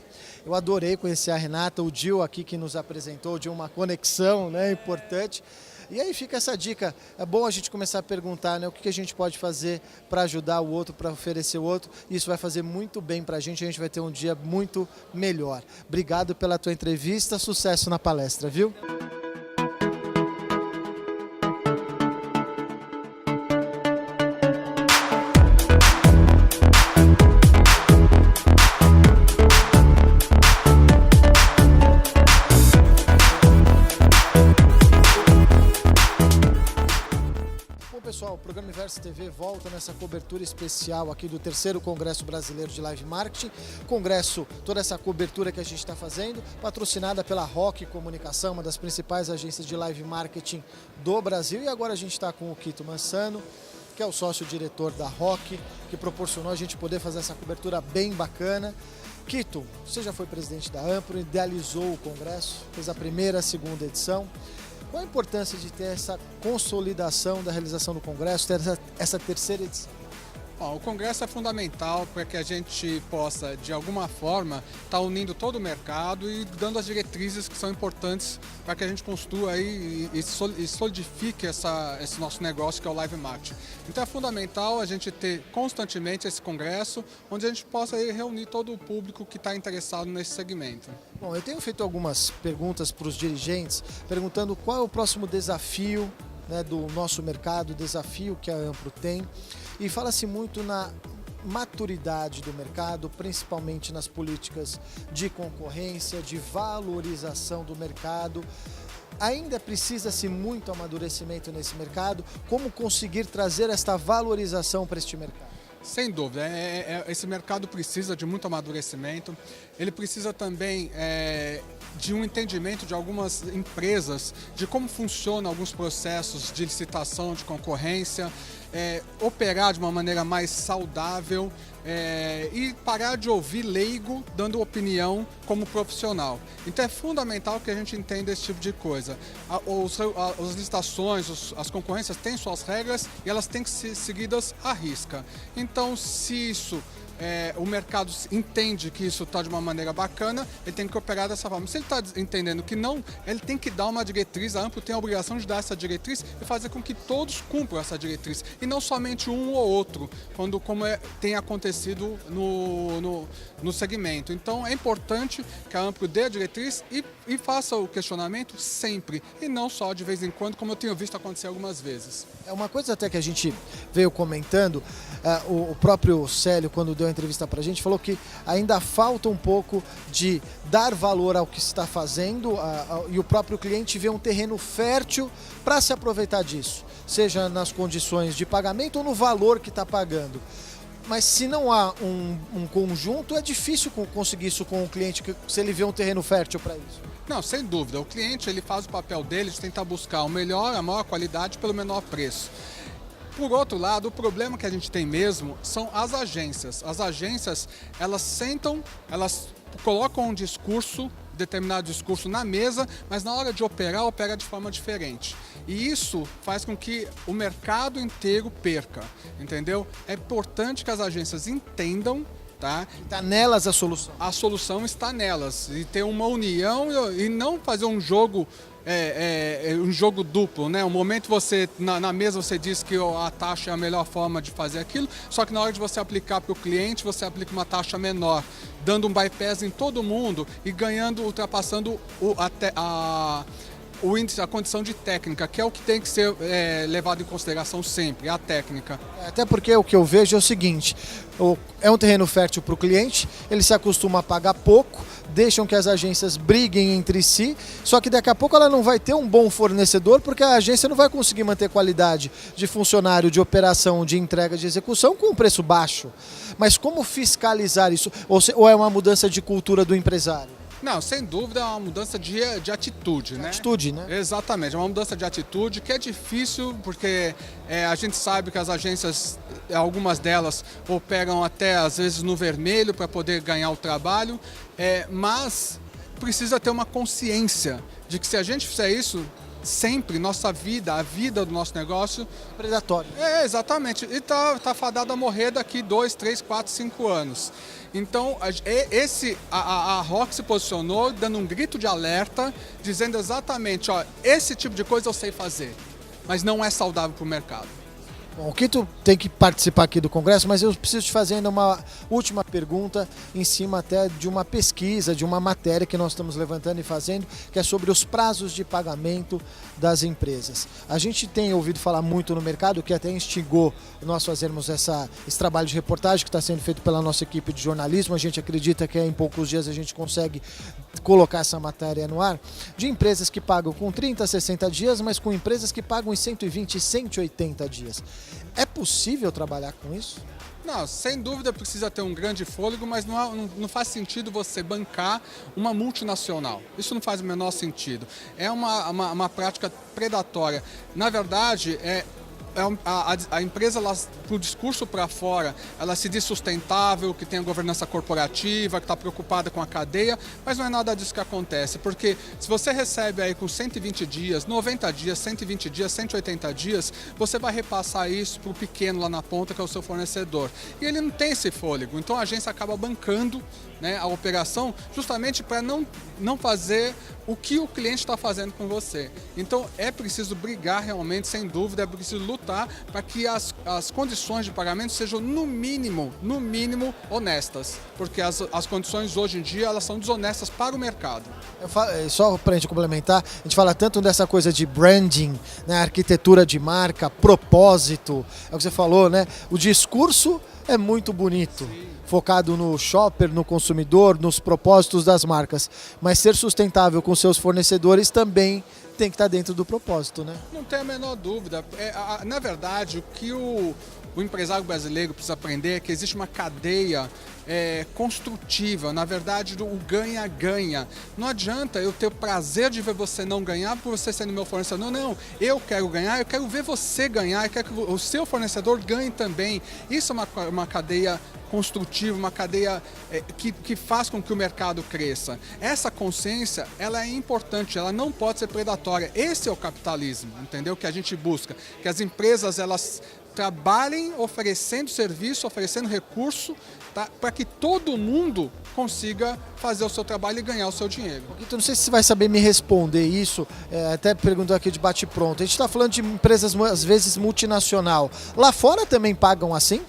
Eu adorei conhecer a Renata, o Gil aqui que nos apresentou, de uma conexão, né, importante. E aí fica essa dica, é bom a gente começar a perguntar, né, o que a gente pode fazer para ajudar o outro, para oferecer o outro. Isso vai fazer muito bem para a gente vai ter um dia muito melhor. Obrigado pela tua entrevista, sucesso na palestra, viu? Pessoal, o programa Inverso TV volta nessa cobertura especial aqui do 3º Congresso Brasileiro de Live Marketing. Congresso, toda essa cobertura que a gente está fazendo, patrocinada pela Rock Comunicação, uma das principais agências de live marketing do Brasil. E agora a gente está com o Quito Mansano, que é o sócio-diretor da Rock, que proporcionou a gente poder fazer essa cobertura bem bacana. Quito, você já foi presidente da Ampro, idealizou o Congresso, fez a primeira, a segunda edição. Qual a importância de ter essa consolidação da realização do Congresso, ter essa terceira edição? O Congresso é fundamental para que a gente possa, de alguma forma, estar unindo todo o mercado e dando as diretrizes que são importantes para que a gente construa aí e solidifique esse nosso negócio que é o Live Marketing. Então é fundamental a gente ter constantemente esse congresso, onde a gente possa aí reunir todo o público que está interessado nesse segmento. Bom, eu tenho feito algumas perguntas para os dirigentes, perguntando qual é o próximo desafio, né, do nosso mercado, o desafio que a Ampro tem. E fala-se muito na maturidade do mercado, principalmente nas políticas de concorrência, de valorização do mercado. Ainda precisa-se muito amadurecimento nesse mercado. Como conseguir trazer esta valorização para este mercado? Sem dúvida, esse mercado precisa de muito amadurecimento, ele precisa também de um entendimento de algumas empresas, de como funcionam alguns processos de licitação, de concorrência, operar de uma maneira mais saudável, e parar de ouvir leigo dando opinião como profissional. Então é fundamental que a gente entenda esse tipo de coisa. As licitações, as concorrências têm suas regras e elas têm que ser seguidas à risca. Então, se isso o mercado entende que isso está de uma maneira bacana, ele tem que operar dessa forma. Se ele está entendendo que não, ele tem que dar uma diretriz, a Amplo tem a obrigação de dar essa diretriz e fazer com que todos cumpram essa diretriz, e não somente um ou outro, como tem acontecido no segmento. Então é importante que a Amplo dê a diretriz e faça o questionamento sempre, e não só de vez em quando, como eu tenho visto acontecer algumas vezes. É uma coisa até que a gente veio comentando, o próprio Célio, quando deu a entrevista para a gente, falou que ainda falta um pouco de dar valor ao que se está fazendo e o próprio cliente vê um terreno fértil para se aproveitar disso, seja nas condições de pagamento ou no valor que está pagando. Mas se não há um conjunto, é difícil conseguir isso com o cliente, se ele vê um terreno fértil para isso. Não, sem dúvida. O cliente ele faz o papel dele de tentar buscar a maior qualidade pelo menor preço. Por outro lado, o problema que a gente tem mesmo são as agências. As agências, elas sentam, elas colocam um determinado discurso na mesa, mas na hora de operar, opera de forma diferente. E isso faz com que o mercado inteiro perca, entendeu? É importante que as agências entendam. Está nelas a solução. A solução está nelas. E ter uma união e não fazer um jogo um jogo duplo, né? Um momento você, na mesa você diz que a taxa é a melhor forma de fazer aquilo, só que na hora de você aplicar para o cliente, você aplica uma taxa menor, dando um bypass em todo mundo e ultrapassando o índice, a condição de técnica, que é o que tem que ser levado em consideração sempre, a técnica. Até porque o que eu vejo é o seguinte, é um terreno fértil para o cliente, ele se acostuma a pagar pouco, deixam que as agências briguem entre si, só que daqui a pouco ela não vai ter um bom fornecedor, porque a agência não vai conseguir manter qualidade de funcionário, de operação, de entrega, de execução com um preço baixo. Mas como fiscalizar isso? Ou é uma mudança de cultura do empresário? Não, sem dúvida é uma mudança de atitude, né? Atitude, né? Exatamente, é uma mudança de atitude que é difícil, porque a gente sabe que as agências, algumas delas operam até às vezes no vermelho para poder ganhar o trabalho, mas precisa ter uma consciência de que se a gente fizer isso, sempre nossa vida, a vida do nosso negócio... Predatório. Exatamente, e tá fadado a morrer daqui 2, 3, 4, 5 anos. Então, a ROC se posicionou dando um grito de alerta, dizendo exatamente, esse tipo de coisa eu sei fazer, mas não é saudável para o mercado. Bom, o Quito tem que participar aqui do Congresso, mas eu preciso te fazer ainda uma última pergunta em cima até de uma pesquisa, de uma matéria que nós estamos levantando e fazendo, que é sobre os prazos de pagamento das empresas. A gente tem ouvido falar muito no mercado, que até instigou nós fazermos esse trabalho de reportagem que está sendo feito pela nossa equipe de jornalismo. A gente acredita que em poucos dias a gente consegue colocar essa matéria no ar, de empresas que pagam com 30, 60 dias, mas com empresas que pagam em 120, 180 dias. É possível trabalhar com isso? Não, sem dúvida precisa ter um grande fôlego, mas não faz sentido você bancar uma multinacional. Isso não faz o menor sentido. É uma prática predatória. Na verdade, a empresa, pro discurso para fora, ela se diz sustentável, que tem a governança corporativa, que está preocupada com a cadeia, mas não é nada disso que acontece, porque se você recebe aí com 120 dias, 90 dias, 120 dias, 180 dias, você vai repassar isso para o pequeno lá na ponta, que é o seu fornecedor. E ele não tem esse fôlego, então a agência acaba bancando, né, a operação justamente para não fazer o que o cliente está fazendo com você. Então é preciso brigar realmente, sem dúvida, é preciso lutar para que as condições de pagamento sejam no mínimo honestas, porque as condições hoje em dia elas são desonestas para o mercado. Só para a gente complementar, a gente fala tanto dessa coisa de branding, né, arquitetura de marca, propósito, é o que você falou, né? O discurso é muito bonito, focado no shopper, no consumidor, nos propósitos das marcas, mas ser sustentável com seus fornecedores também tem que estar dentro do propósito, né? Não tem a menor dúvida. Na verdade, o que o empresário brasileiro precisa aprender é que existe uma cadeia construtiva, na verdade, o ganha-ganha. Não adianta eu ter o prazer de ver você não ganhar por você sendo meu fornecedor. Não, eu quero ganhar, eu quero ver você ganhar, eu quero que o seu fornecedor ganhe também. Isso é uma cadeia construtiva, uma cadeia que faz com que o mercado cresça. Essa consciência, ela é importante, ela não pode ser predatória. Esse é o capitalismo, entendeu? Que a gente busca, que as empresas, elas trabalhem oferecendo serviço, oferecendo recurso, tá? Para que todo mundo consiga fazer o seu trabalho e ganhar o seu dinheiro. Então, não sei se você vai saber me responder isso, até perguntou aqui de bate-pronto. A gente está falando de empresas, às vezes, multinacional. Lá fora também pagam assim?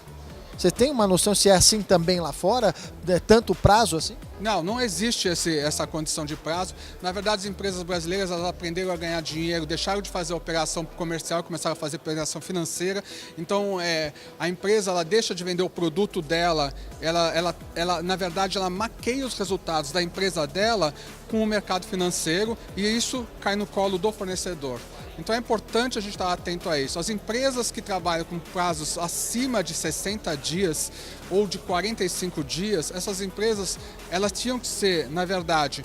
Você tem uma noção se é assim também lá fora? Tanto prazo assim? Não existe essa condição de prazo. Na verdade, as empresas brasileiras, elas aprenderam a ganhar dinheiro, deixaram de fazer operação comercial, começaram a fazer operação financeira. Então, a empresa, ela deixa de vender o produto dela, ela na verdade, ela maqueia os resultados da empresa dela com o mercado financeiro e isso cai no colo do fornecedor. Então é importante a gente estar atento a isso. As empresas que trabalham com prazos acima de 60 dias ou de 45 dias, essas empresas, elas tinham que ser, na verdade,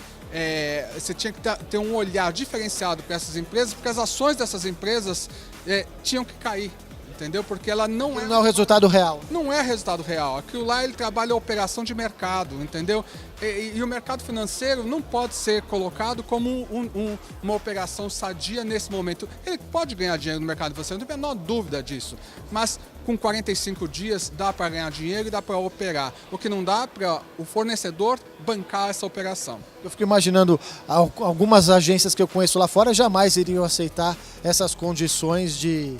você tinha que ter um olhar diferenciado para essas empresas, porque as ações dessas empresas tinham que cair. Entendeu? Porque ela não é o resultado real. Não é resultado real. Aquilo lá, ele trabalha a operação de mercado, entendeu? E o mercado financeiro não pode ser colocado como uma operação sadia nesse momento. Ele pode ganhar dinheiro no mercado financeiro, não tem a menor dúvida disso. Mas com 45 dias dá para ganhar dinheiro e dá para operar. O que não dá para o fornecedor bancar essa operação. Eu fico imaginando, algumas agências que eu conheço lá fora jamais iriam aceitar essas condições de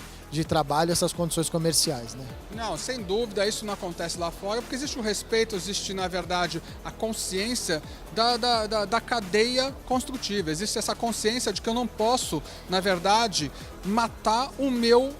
trabalho, essas condições comerciais, né? Não, sem dúvida, isso não acontece lá fora, porque existe o respeito, existe, na verdade, a consciência da cadeia construtiva. Existe essa consciência de que eu não posso, na verdade, matar o meu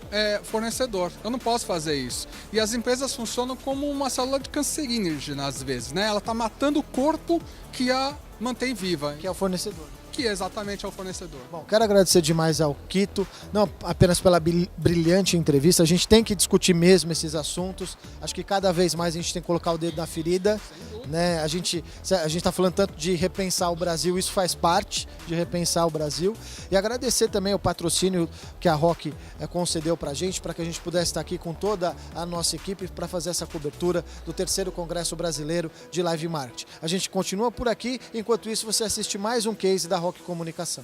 fornecedor. Eu não posso fazer isso. E as empresas funcionam como uma célula de cancerígena, às vezes, né? Ela está matando o corpo que a mantém viva. Que é o fornecedor. Que exatamente é o fornecedor. Bom, quero agradecer demais ao Quito, não apenas pela brilhante entrevista, a gente tem que discutir mesmo esses assuntos, acho que cada vez mais a gente tem que colocar o dedo na ferida, né? A gente está falando tanto de repensar o Brasil, isso faz parte de repensar o Brasil, e agradecer também o patrocínio que a ROC concedeu para a gente pudesse estar aqui com toda a nossa equipe para fazer essa cobertura do 3º Congresso Brasileiro de Live Marketing. A gente continua por aqui, enquanto isso você assiste mais um case da ROC Comunicação.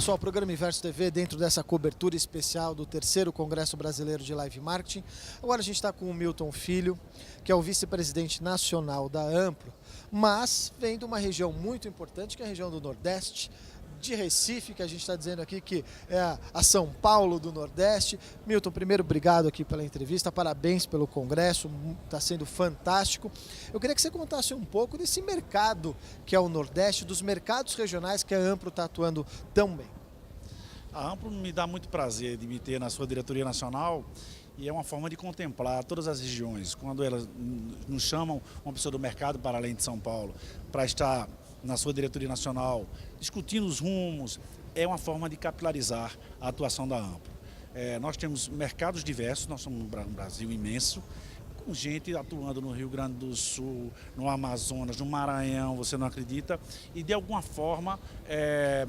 pessoal, programa Inverso TV dentro dessa cobertura especial do terceiro Congresso Brasileiro de Live Marketing. Agora a gente está com o Milton Filho, que é o vice-presidente nacional da Ampro, mas vem de uma região muito importante, que é a região do Nordeste, de Recife, que a gente está dizendo aqui que é a São Paulo do Nordeste. Milton, primeiro, obrigado aqui pela entrevista, parabéns pelo Congresso, está sendo fantástico. Eu queria que você contasse um pouco desse mercado que é o Nordeste, dos mercados regionais que a Ampro está atuando tão bem. A Ampro me dá muito prazer de me ter na sua diretoria nacional e é uma forma de contemplar todas as regiões. Quando elas nos chamam, uma pessoa do mercado para além de São Paulo, para estar na sua diretoria nacional, discutindo os rumos, é uma forma de capilarizar a atuação da Ampro. Nós temos mercados diversos, nós somos um Brasil imenso, com gente atuando no Rio Grande do Sul, no Amazonas, no Maranhão, você não acredita, e de alguma forma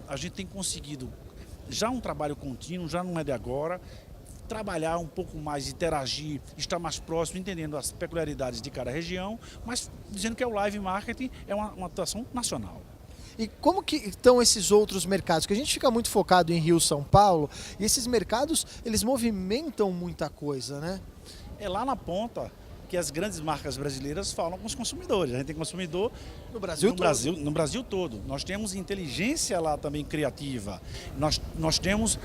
a gente tem conseguido, já um trabalho contínuo, já não é de agora, trabalhar um pouco mais, interagir, estar mais próximo, entendendo as peculiaridades de cada região, mas dizendo que o live marketing é uma atuação nacional. E como que estão esses outros mercados? Porque a gente fica muito focado em Rio, São Paulo, e esses mercados, eles movimentam muita coisa, né? É lá na ponta que as grandes marcas brasileiras falam com os consumidores. A gente tem consumidor no Brasil todo. Nós temos inteligência lá também criativa. Nós temos,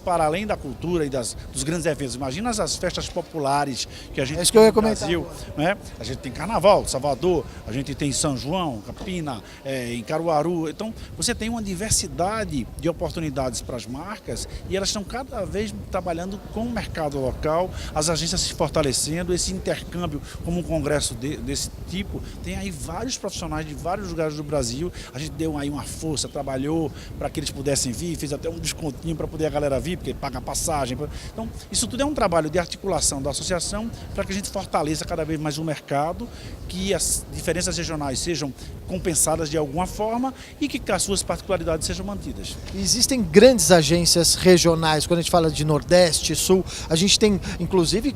para além da cultura e dos grandes eventos, imagina as festas populares que a gente tem no Brasil. Né? A gente tem Carnaval, Salvador, a gente tem São João, Campina, em Caruaru. Então, você tem uma diversidade de oportunidades para as marcas e elas estão cada vez trabalhando com o mercado local, as agências se fortalecendo, esse intercâmbio como um congresso desse tipo, tem aí vários profissionais de vários lugares do Brasil, a gente deu aí uma força, trabalhou para que eles pudessem vir, fez até um descontinho para poder a galera vir, porque paga passagem. Então, isso tudo é um trabalho de articulação da associação para que a gente fortaleça cada vez mais o mercado, que as diferenças regionais sejam compensadas de alguma forma e que as suas particularidades sejam mantidas. Existem grandes agências regionais, quando a gente fala de Nordeste, Sul, a gente tem, inclusive,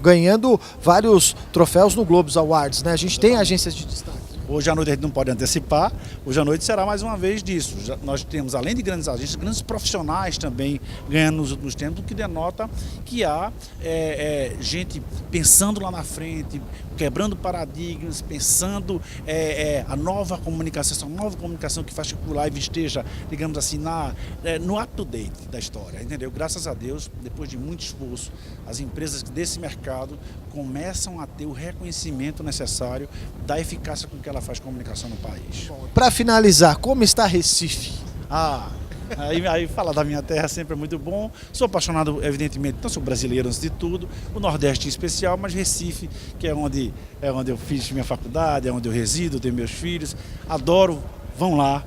ganhando vários troféus no Globos Awards, né? A gente tem agências de destaque. Hoje à noite a gente não pode antecipar, hoje à noite será mais uma vez disso. Nós temos, além de grandes agências, grandes profissionais também ganhando nos últimos tempos, o que denota que há gente pensando lá na frente, quebrando paradigmas, pensando a nova comunicação, essa nova comunicação que faz com que o live esteja, digamos assim, no up-to-date da história, entendeu? Graças a Deus, depois de muito esforço, as empresas desse mercado começam a ter o reconhecimento necessário da eficácia com que ela faz comunicação no país. Para finalizar, como está Recife? Aí falar da minha terra sempre é muito bom. Sou apaixonado, evidentemente, não sou brasileiro antes de tudo, o Nordeste em especial, mas Recife, que é onde eu fiz minha faculdade, é onde eu resido, tenho meus filhos. Adoro, vão lá.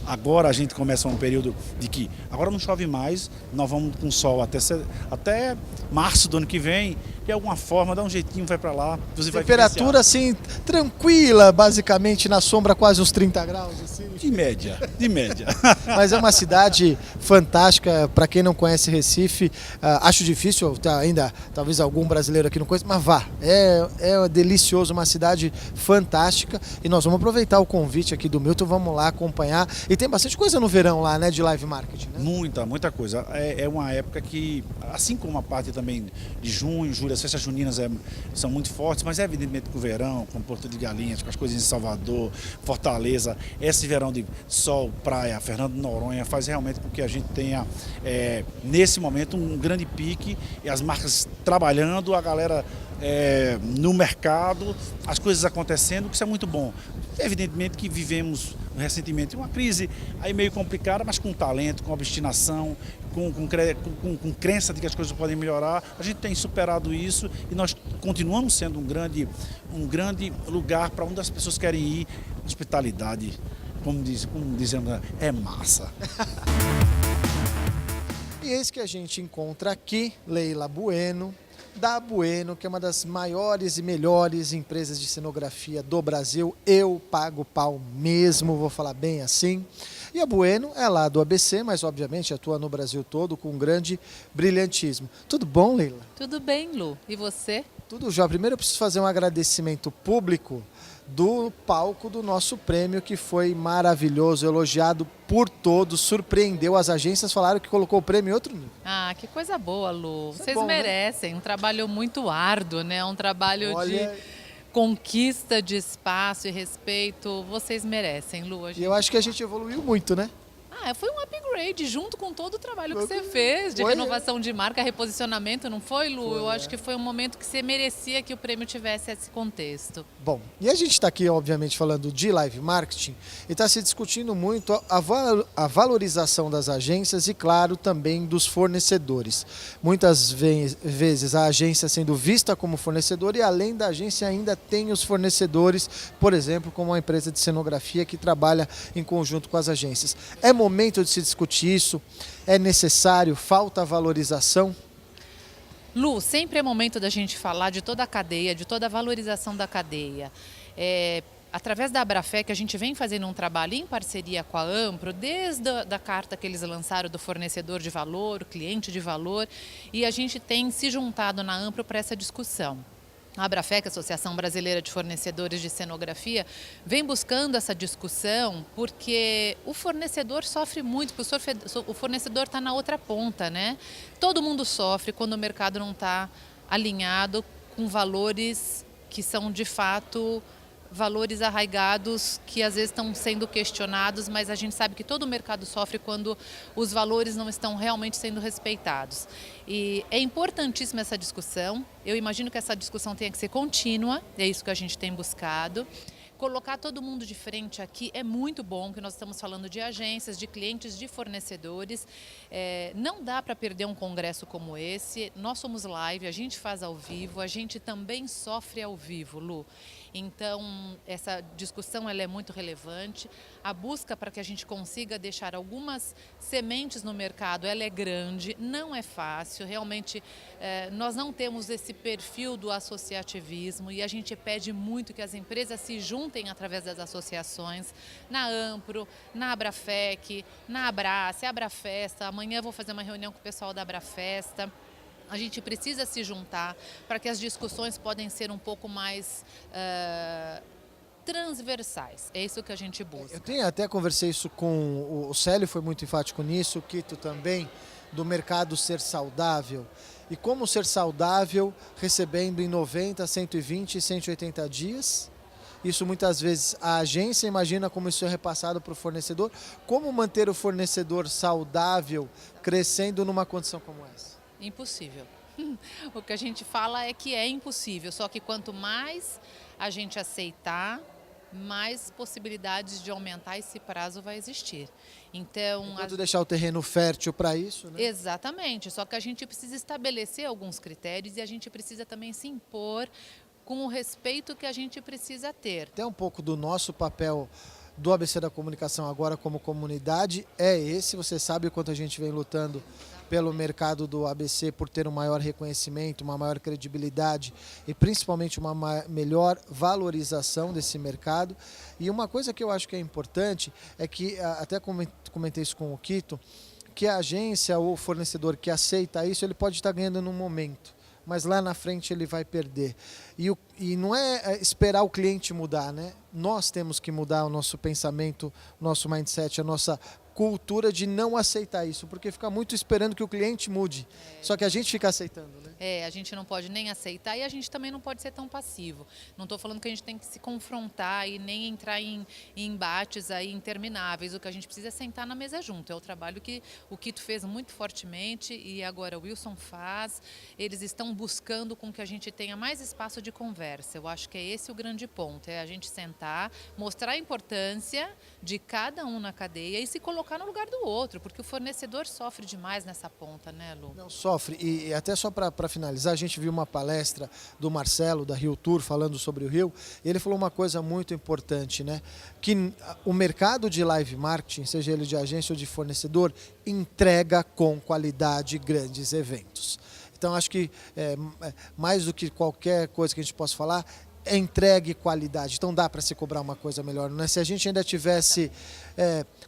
Agora a gente começa um período de que agora não chove mais, nós vamos com sol até março do ano que vem, de alguma forma, dá um jeitinho, vai para lá. Temperatura assim, tranquila, basicamente, na sombra quase uns 30 graus. Assim. De média. Mas é uma cidade fantástica, para quem não conhece Recife, acho difícil, ainda talvez algum brasileiro aqui não conheça, mas vá, é delicioso, uma cidade fantástica e nós vamos aproveitar o convite aqui do Milton, vamos lá acompanhar. E tem bastante coisa no verão lá, né, de live marketing, né? Muita coisa. É uma época que, assim como a parte também de junho, julho, as festas juninas são muito fortes, mas é evidentemente que o verão, com Porto de Galinhas, com as coisas em Salvador, Fortaleza, esse verão de sol, praia, Fernando de Noronha, faz realmente com que a gente tenha, nesse momento, um grande pique, e as marcas trabalhando, a galera no mercado, as coisas acontecendo, que isso é muito bom. Evidentemente que vivemos recentemente uma crise aí meio complicada, mas com talento, com obstinação, com crença de que as coisas podem melhorar, a gente tem superado isso e nós continuamos sendo um grande lugar para onde as pessoas querem ir. Hospitalidade, como dizemos, é massa. E eis que a gente encontra aqui Leila Bueno, da Bueno, que é uma das maiores e melhores empresas de cenografia do Brasil. Eu pago pau mesmo, vou falar bem assim. E a Bueno é lá do ABC, mas obviamente atua no Brasil todo com um grande brilhantismo. Tudo bom, Leila? Tudo bem, Lu. E você? Tudo já. Primeiro eu preciso fazer um agradecimento público do palco do nosso prêmio, que foi maravilhoso, elogiado por todos, surpreendeu. As agências falaram que colocou o prêmio em outro nível. Ah, que coisa boa, Lu. Isso é Vocês bom, né? merecem. Um trabalho muito árduo, né? Um trabalho Olha, de conquista de espaço e respeito. Vocês merecem, Lu. e eu acho que a gente evoluiu muito, né? Foi um upgrade junto com todo o trabalho que você fez de renovação de marca, reposicionamento, não foi, Lu? Eu acho que foi um momento que você merecia que o prêmio tivesse esse contexto. Bom, e a gente está aqui, obviamente, falando de live marketing e está se discutindo muito a valorização das agências e, claro, também dos fornecedores. Muitas vezes a agência sendo vista como fornecedor e, além da agência, ainda tem os fornecedores, por exemplo, como uma empresa de cenografia que trabalha em conjunto com as agências. É momento de se discutir isso? É necessário? Falta valorização? Lu, sempre é momento da gente falar de toda a cadeia, de toda a valorização da cadeia. Através da Abrafec, a gente vem fazendo um trabalho em parceria com a Ampro, desde a carta que eles lançaram do fornecedor de valor, o cliente de valor, e a gente tem se juntado na Ampro para essa discussão. A Abrafec, Associação Brasileira de Fornecedores de Cenografia, vem buscando essa discussão porque o fornecedor sofre muito, porque o fornecedor está na outra ponta, né? Todo mundo sofre quando o mercado não está alinhado com valores que são, de fato, valores arraigados que às vezes estão sendo questionados, mas a gente sabe que todo o mercado sofre quando os valores não estão realmente sendo respeitados. E é importantíssima essa discussão. Eu imagino que essa discussão tenha que ser contínua, é isso que a gente tem buscado. Colocar todo mundo de frente aqui é muito bom, que nós estamos falando de agências, de clientes, de fornecedores. Não dá para perder um congresso como esse. Nós somos live, a gente faz ao vivo, a gente também sofre ao vivo, Lu. Então, essa discussão ela é muito relevante. A busca para que a gente consiga deixar algumas sementes no mercado, ela é grande, não é fácil. Realmente, nós não temos esse perfil do associativismo e a gente pede muito que as empresas se juntem através das associações, na Ampro, na Abrafec, na Abrace, Abrafesta. Amanhã eu vou fazer uma reunião com o pessoal da Abrafesta. A gente precisa se juntar para que as discussões podem ser um pouco mais transversais. É isso que a gente busca. Eu até conversei isso com o Célio, foi muito enfático nisso, o Quito também, do mercado ser saudável. E como ser saudável recebendo em 90, 120 e 180 dias. Isso muitas vezes a agência imagina como isso é repassado para o fornecedor. Como manter o fornecedor saudável crescendo numa condição como essa? Impossível. O que a gente fala é que é impossível, só que quanto mais a gente aceitar, mais possibilidades de aumentar esse prazo vai existir. Então, enquanto deixar o terreno fértil para isso, né? Exatamente, só que a gente precisa estabelecer alguns critérios e a gente precisa também se impor com o respeito que a gente precisa ter. Até um pouco do nosso papel do ABC da Comunicação agora como comunidade é esse. Você sabe o quanto a gente vem lutando pelo mercado do ABC por ter um maior reconhecimento, uma maior credibilidade e principalmente uma melhor valorização desse mercado. E uma coisa que eu acho que é importante é que, até comentei isso com o Quito, que a agência ou o fornecedor que aceita isso, ele pode estar ganhando num momento, mas lá na frente ele vai perder. E não é esperar o cliente mudar, né? Nós temos que mudar o nosso pensamento, o nosso mindset, a nossa cultura de não aceitar isso, porque fica muito esperando que o cliente mude, só que a gente fica aceitando, né? A gente não pode nem aceitar e a gente também não pode ser tão passivo. Não estou falando que a gente tem que se confrontar e nem entrar em embates aí intermináveis. O que a gente precisa é sentar na mesa junto. É o trabalho que o Quito fez muito fortemente e agora o Wilson faz. Eles estão buscando com que a gente tenha mais espaço de conversa. Eu acho que é esse o grande ponto, é a gente sentar, mostrar a importância de cada um na cadeia e se colocar no lugar do outro, porque o fornecedor sofre demais nessa ponta, né, Lu? Não, sofre. E até só para finalizar, a gente viu uma palestra do Marcelo, da Rio Tour, falando sobre o Rio, e ele falou uma coisa muito importante, né? Que o mercado de live marketing, seja ele de agência ou de fornecedor, entrega com qualidade grandes eventos. Então, acho que mais do que qualquer coisa que a gente possa falar, entregue qualidade. Então dá para se cobrar uma coisa melhor, né? Se a gente ainda tivesse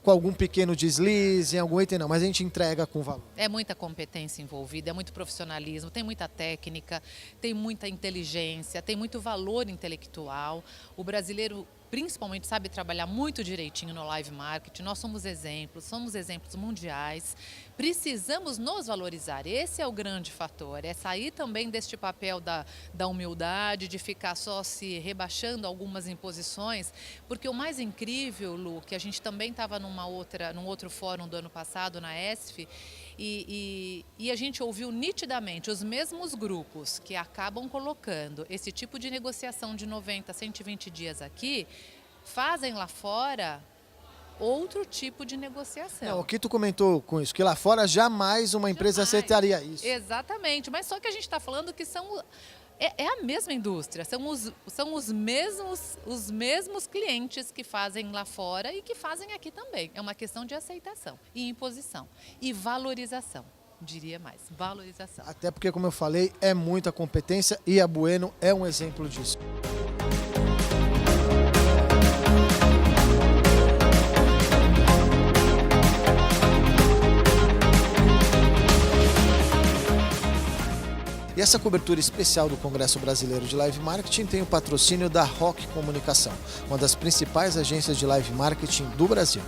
com algum pequeno deslize, em algum item, não, mas a gente entrega com valor. É muita competência envolvida, é muito profissionalismo, tem muita técnica, tem muita inteligência, tem muito valor intelectual. O brasileiro principalmente sabe trabalhar muito direitinho no live marketing. Nós somos exemplos mundiais. Precisamos nos valorizar. Esse é o grande fator. É sair também deste papel da humildade, de ficar só se rebaixando algumas imposições, porque o mais incrível, Lu, que a gente também estava num outro fórum do ano passado, na ESF, e a gente ouviu nitidamente os mesmos grupos que acabam colocando esse tipo de negociação de 90, 120 dias aqui, fazem lá fora outro tipo de negociação. Não, o que tu comentou com isso, que lá fora jamais uma empresa aceitaria isso. Exatamente, mas só que a gente está falando que é a mesma indústria, são os mesmos clientes que fazem lá fora e que fazem aqui também. É uma questão de aceitação e imposição e valorização, diria mais, valorização. Até porque, como eu falei, é muita competência e a Bueno é um exemplo disso. E essa cobertura especial do Congresso Brasileiro de Live Marketing tem o patrocínio da Rock Comunicação, uma das principais agências de live marketing do Brasil.